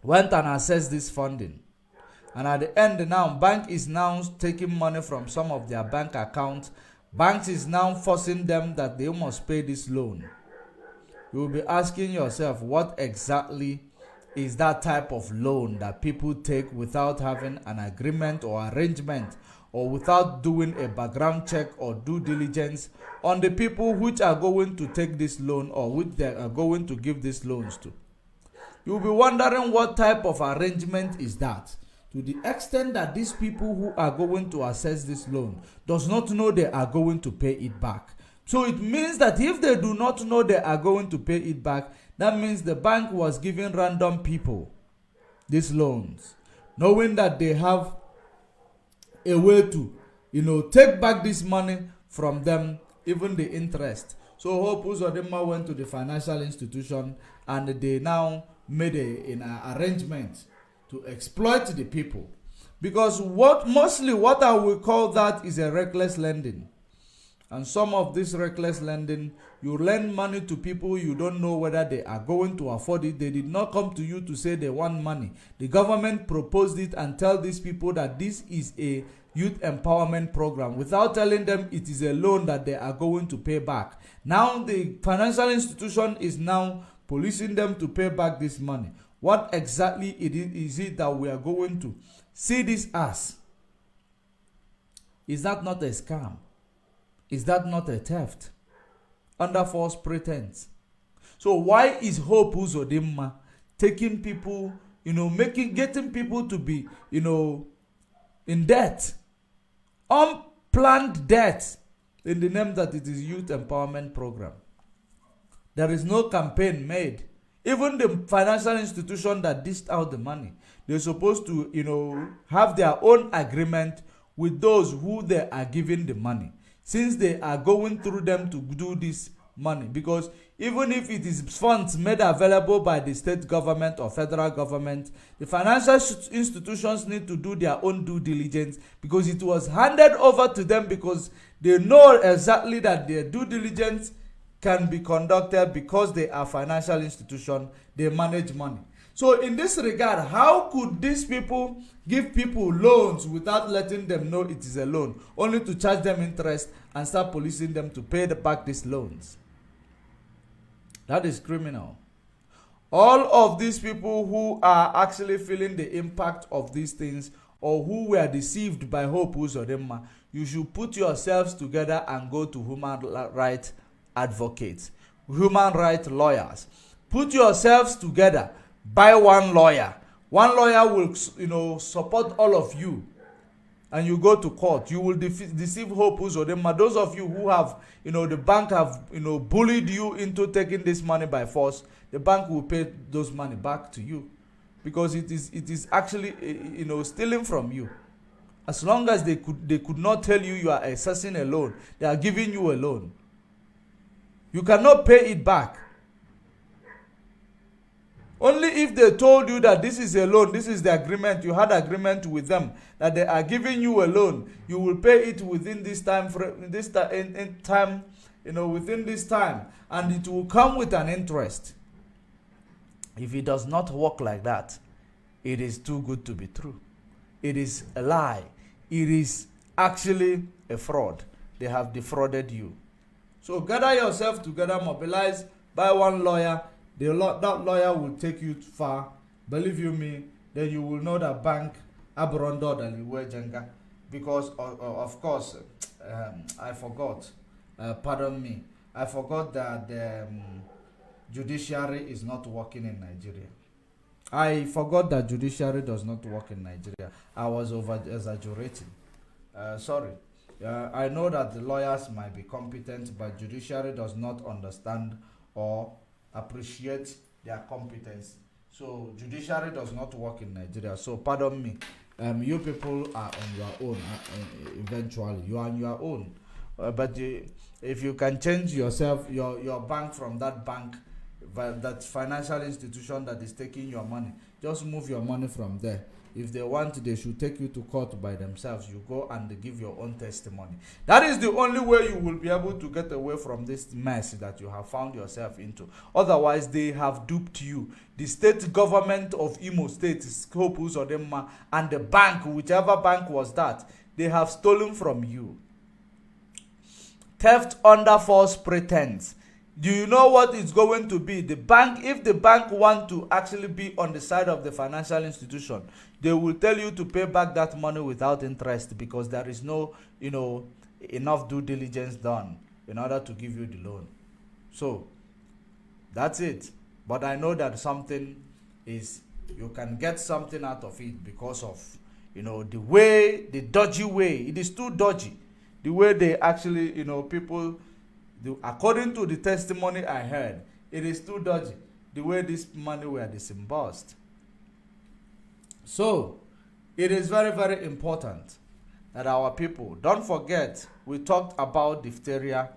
went and assessed this funding. And at the end now, bank is now taking money from some of their bank accounts. Banks is now forcing them that they must pay this loan. You will be asking yourself, what exactly is that type of loan that people take without having an agreement or arrangement, or without doing a background check or due diligence on the people which are going to take this loan or which they are going to give these loans to? You'll be wondering what type of arrangement is that, to the extent that these people who are going to assess this loan does not know they are going to pay it back. So it means that if they do not know they are going to pay it back, that means the bank was giving random people these loans, knowing that they have a way to, take back this money from them, even the interest. So Hope Uzodinma went to the financial institution and they now made an arrangement to exploit the people. Because what I will call that is a reckless lending. And some of this reckless lending, you lend money to people, you don't know whether they are going to afford it. They did not come to you to say they want money. The government proposed it and tell these people that this is a youth empowerment program without telling them it is a loan that they are going to pay back. Now the financial institution is now policing them to pay back this money. What exactly is it that we are going to see this as? Is that not a scam? Is that not a theft under false pretense? So why is Hope Uzodinma taking people, getting people to be, in debt, unplanned debt, in the name that it is youth empowerment program? There is no campaign made. Even the financial institution that dished out the money, they're supposed to, have their own agreement with those who they are giving the money, since they are going through them to do this money. Because even if it is funds made available by the state government or federal government, the financial institutions need to do their own due diligence, because it was handed over to them, because they know exactly that their due diligence can be conducted because they are financial institution, they manage money. So in this regard, how could these people give people loans without letting them know it is a loan, only to charge them interest and start policing them to pay back these loans? That is criminal. All of these people who are actually feeling the impact of these things, or who were deceived by Hope Uzodinma, you should put yourselves together and go to human rights advocates, human rights lawyers. Put yourselves together. Buy one lawyer. One lawyer will, support all of you, and you go to court. You will deceive Hope Uzodinma. Those of you who have, the bank have, bullied you into taking this money by force, the bank will pay those money back to you, because it is actually, stealing from you. As long as they could not tell you are accessing a loan, they are giving you a loan. You cannot pay it back. Only if they told you that this is a loan, this is the agreement, you had agreement with them that they are giving you a loan, you will pay it within this time, within this time, and it will come with an interest. If it does not work like that, it is too good to be true. It is a lie. It is actually a fraud. They have defrauded you. So gather yourself together, mobilize, buy one lawyer. That lawyer will take you far. Believe you me, then you will know that bank abrondo than Jenga. Because of course, I forgot. Pardon me. I forgot that the judiciary is not working in Nigeria. I forgot that judiciary does not work in Nigeria. I was over exaggerating. Sorry. I know that the lawyers might be competent, but judiciary does not understand or appreciate their competence. So judiciary does not work in Nigeria. So pardon me. You people are on your own. Eventually, you are on your own. But if you can change yourself, your bank from that bank, that financial institution that is taking your money. Just move your money from there. If they want, they should take you to court by themselves. You go and they give your own testimony. That is the only way you will be able to get away from this mess that you have found yourself into. Otherwise, they have duped you. The state government of Imo State, Hope Uzodinma, and the bank, whichever bank was that, they have stolen from you. Theft under false pretense. Do you know what it's going to be? The bank, if the bank want to actually be on the side of the financial institution, they will tell you to pay back that money without interest, because there is no, enough due diligence done in order to give you the loan. So that's it. But I know that something is, you can get something out of it because of, the dodgy way. It is too dodgy. The way they actually, people, according to the testimony I heard, it is too dodgy. The way this money were disbursed. So, it is very, very important that our people, don't forget, we talked about diphtheria,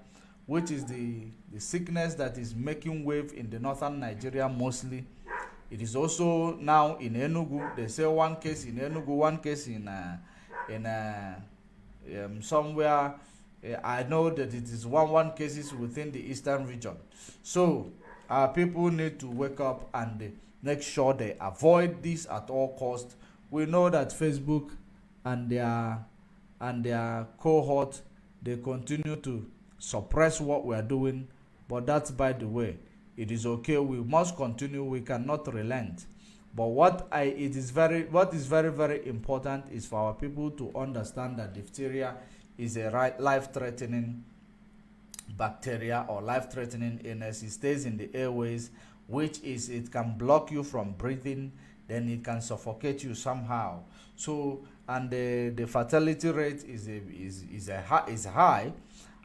which is the sickness that is making wave in the northern Nigeria mostly. It is also now in Enugu. They say one case in Enugu, one case in somewhere. I know that it is one cases within the eastern region. So our people need to wake up and make sure they avoid this at all costs. We know that Facebook and their cohort, they continue to suppress what we are doing, but that's by the way. It is okay. We must continue. We cannot relent. But what is very, very important is for our people to understand that diphtheria is a life-threatening bacteria or life-threatening illness. It stays in the airways, which is, it can block you from breathing, then it can suffocate you somehow. So, and the fatality rate is high.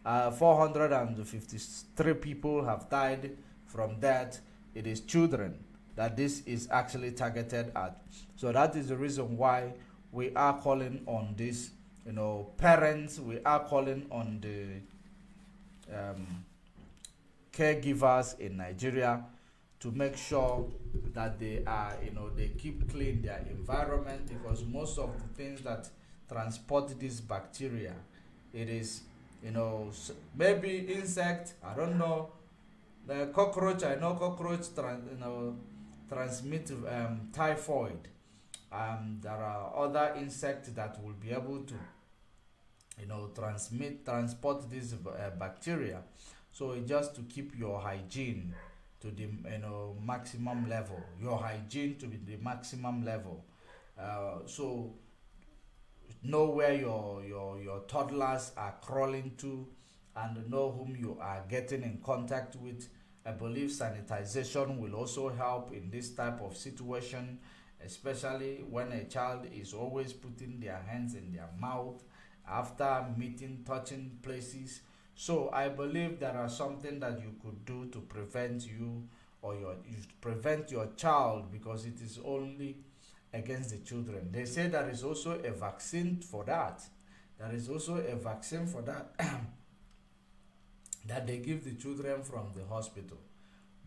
453 people have died from that. It is children that this is actually targeted at. So that is the reason why we are calling on this, parents, we are calling on the caregivers in Nigeria to make sure that they are, they keep clean their environment, because most of the things that transport this bacteria, it is, maybe insect, I don't know, the cockroach, I know cockroach transmit typhoid. There are other insects that will be able to, transport this bacteria. So just to keep your hygiene to the maximum level, your hygiene to be the maximum level. So know where your toddlers are crawling to, and know whom you are getting in contact with. I believe sanitization will also help in this type of situation, especially when a child is always putting their hands in their mouth after meeting, touching places. So I believe there are something that you could do to prevent you or prevent your child, because it is only against the children. They say there is also a vaccine for that. There is also a vaccine for that that they give the children from the hospital.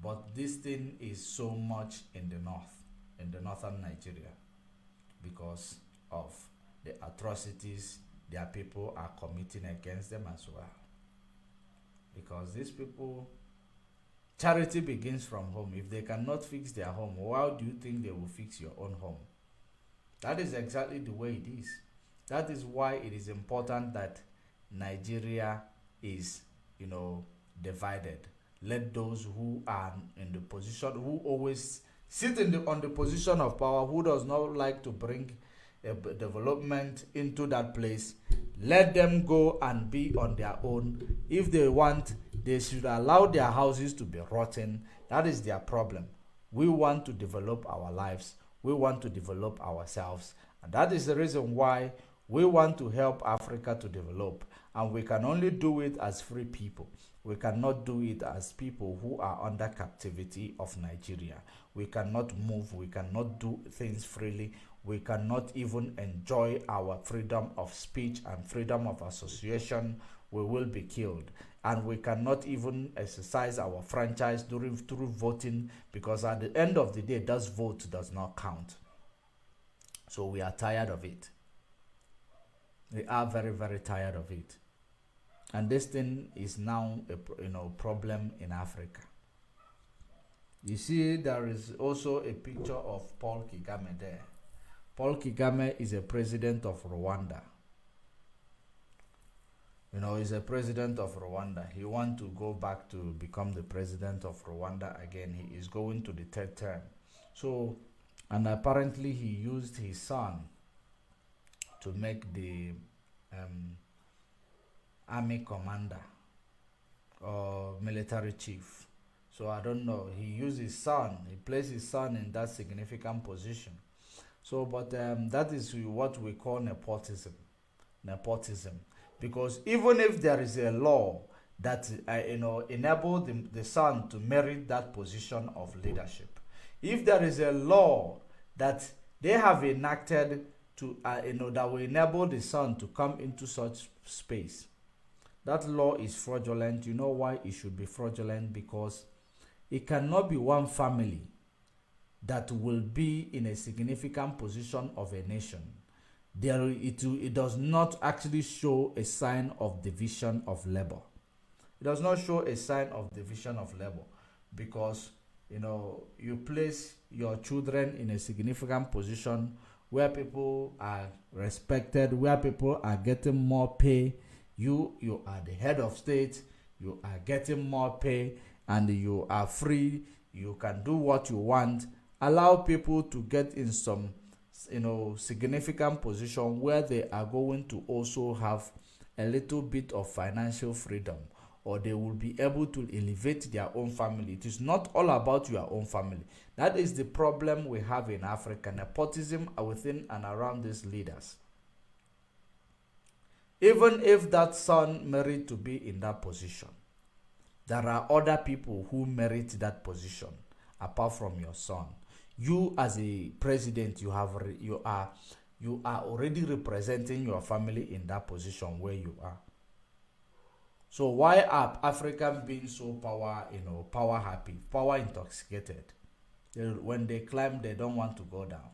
But this thing is so much in the north, in the northern Nigeria, because of the atrocities their people are committing against them as well. Because these people, charity begins from home. If they cannot fix their home, how do you think they will fix your own home? That is exactly the way it is. That is why it is important that Nigeria is, divided. Let those who are in the position, who always sit on the position of power, who does not like to bring a development into that place, let them go and be on their own. If they want, they should allow their houses to be rotten. That is their problem. We want to develop our lives. We want to develop ourselves. And that is the reason why we want to help Africa to develop. And we can only do it as free people. We cannot do it as people who are under captivity of Nigeria. We cannot move. We cannot do things freely. We cannot even enjoy our freedom of speech and freedom of association. We will be killed. and we cannot even exercise our franchise through voting, because at the end of the day, that vote does not count. So we are tired of it. We are very, very tired of it. And this thing is now a problem in Africa. You see, there is also a picture of Paul Kagame there. Paul Kagame is a president of Rwanda. He's a president of Rwanda. He wants to go back to become the president of Rwanda again. He is going to the third term. So, and apparently he used his son to make the army commander or military chief. So I don't know. He used his son. He placed his son in that significant position. So, but that is what we call nepotism. Nepotism. Because even if there is a law that enable the son to merit that position of leadership, if there is a law that they have enacted to that will enable the son to come into such space, that law is fraudulent. You know why it should be fraudulent? Because it cannot be one family that will be in a significant position of a nation. It does not actually show a sign of division of labor. It does not show a sign of division of labor, because you place your children in a significant position where people are respected, where people are getting more pay. You are the head of state, you are getting more pay, and you are free. You can do what you want. Allow people to get in some significant position where they are going to also have a little bit of financial freedom, or they will be able to elevate their own family. It is not all about your own family. That is the problem we have in Africa. Nepotism within and around these leaders. Even if that son merit to be in that position, there are other people who merit that position apart from your son. You as a president, you are already representing your family in that position where you are. So why are Africans being so power happy, power intoxicated? When they climb, they don't want to go down.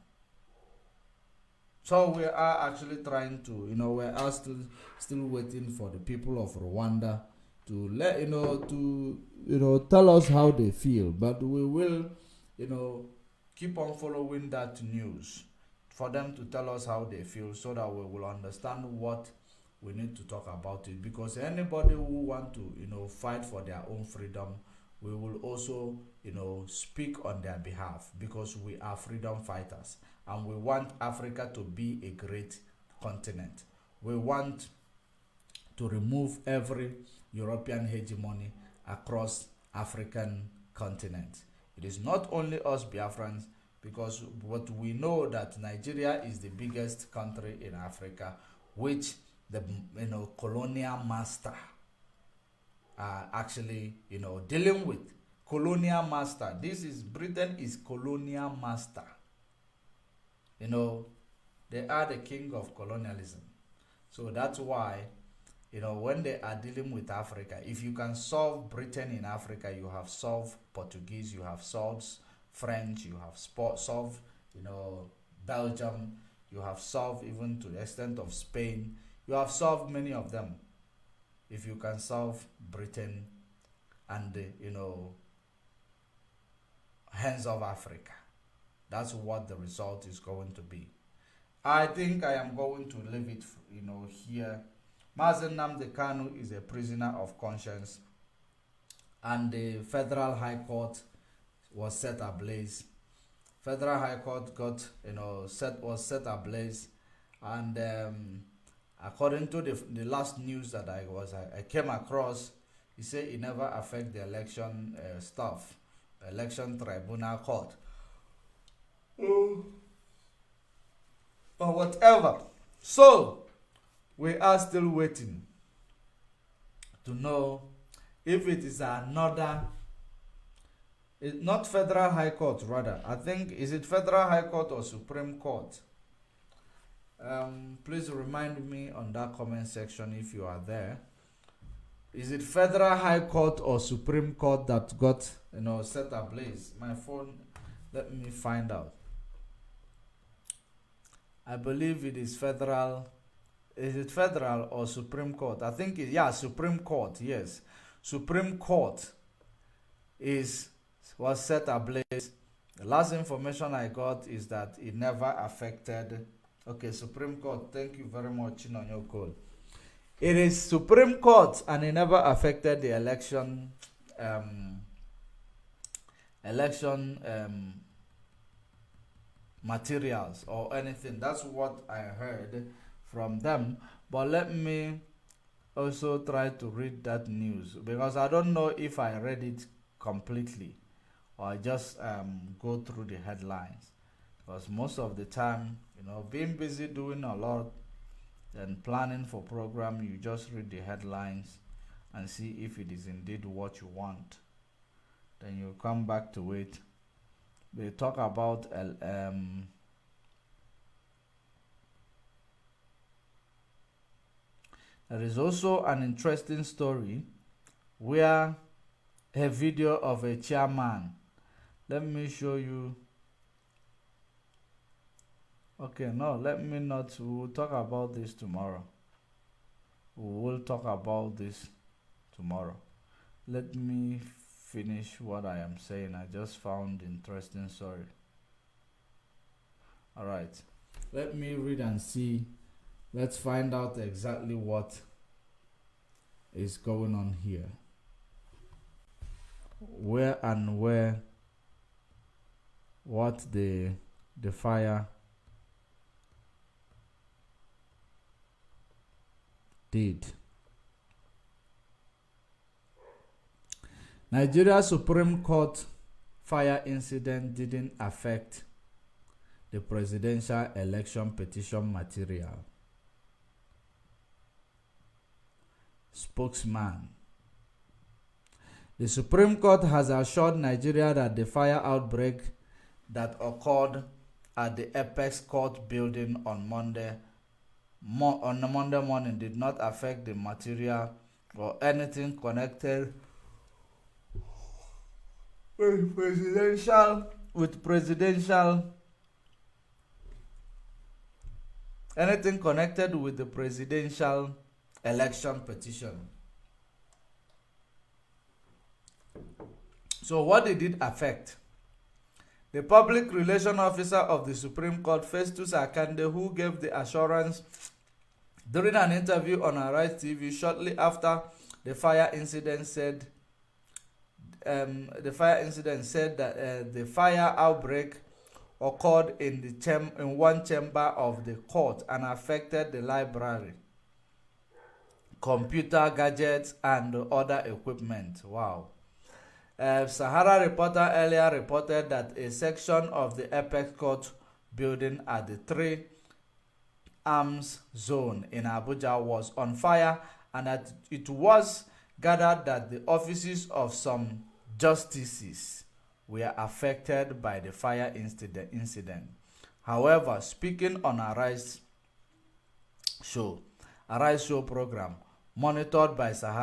So we are actually trying to, we are still waiting for the people of Rwanda to tell us how they feel. But we will, keep on following that news for them to tell us how they feel, so that we will understand what we need to talk about it. Because anybody who want to fight for their own freedom, we will also speak on their behalf, because we are freedom fighters and we want Africa to be a great continent. We want to remove every European hegemony across African continent. It is not only us Biafrans, because what we know that Nigeria is the biggest country in Africa, which the colonial master are actually dealing with. Colonial master. Britain is colonial master. They are the king of colonialism. So that's why when they are dealing with Africa, if you can solve Britain in Africa, you have solved Portuguese, you have solved French, you have solved, Belgium, you have solved even to the extent of Spain. You have solved many of them. If you can solve Britain and hands of Africa, that's what the result is going to be. I think I am going to leave it, here. Mazen Nnamdi Kanu is a prisoner of conscience, and the Federal High Court was set ablaze. Federal High Court was set ablaze, and according to the last news that I came across, he said it never affect the election election tribunal court. But whatever. So we are still waiting to know if it is another. It's not Federal High Court, rather. I think, is it Federal High Court or Supreme Court? Please remind me on that comment section if you are there. Is it Federal High Court or Supreme Court that got set ablaze? My phone, let me find out. I believe it is federal. Is it federal or Supreme Court? I think Supreme Court. Yes, Supreme Court was set ablaze. The last information I got is that it never affected. Okay, Supreme Court. Thank you very much, Chinonyoko. It is Supreme Court, and it never affected the election. Materials or anything. That's what I heard from them. But let me also try to read that news, because I don't know if I read it completely or I just go through the headlines, because most of the time, being busy doing a lot and planning for program, you just read the headlines and see if it is indeed what you want. Then you come back to it. They talk about there is also an interesting story where a video of a chairman. Let me show you. Okay, no, let me not. We will talk about this tomorrow. We will talk about this tomorrow. Let me finish what I am saying. I just found interesting story. All right, let me read and see. Let's find out exactly what is going on here. What the fire did. Nigeria Supreme Court fire incident didn't affect the presidential election petition material. Spokesman. The Supreme Court has assured Nigeria that the fire outbreak that occurred at the Apex Court building on Monday morning did not affect the material or anything connected with anything connected with the presidential election petition. So what did it affect? The public relations officer of the Supreme Court, Festus Akande, who gave the assurance during an interview on Arise TV shortly after the fire incident, said that the fire outbreak occurred in one chamber of the court and affected the library, computer gadgets, and other equipment. Wow. Sahara Reporter earlier reported that a section of the Apex Court building at the Three Arms Zone in Abuja was on fire, and that it was gathered that the offices of some justices were affected by the fire incident. However, speaking on Arise Show program monitored by Sahara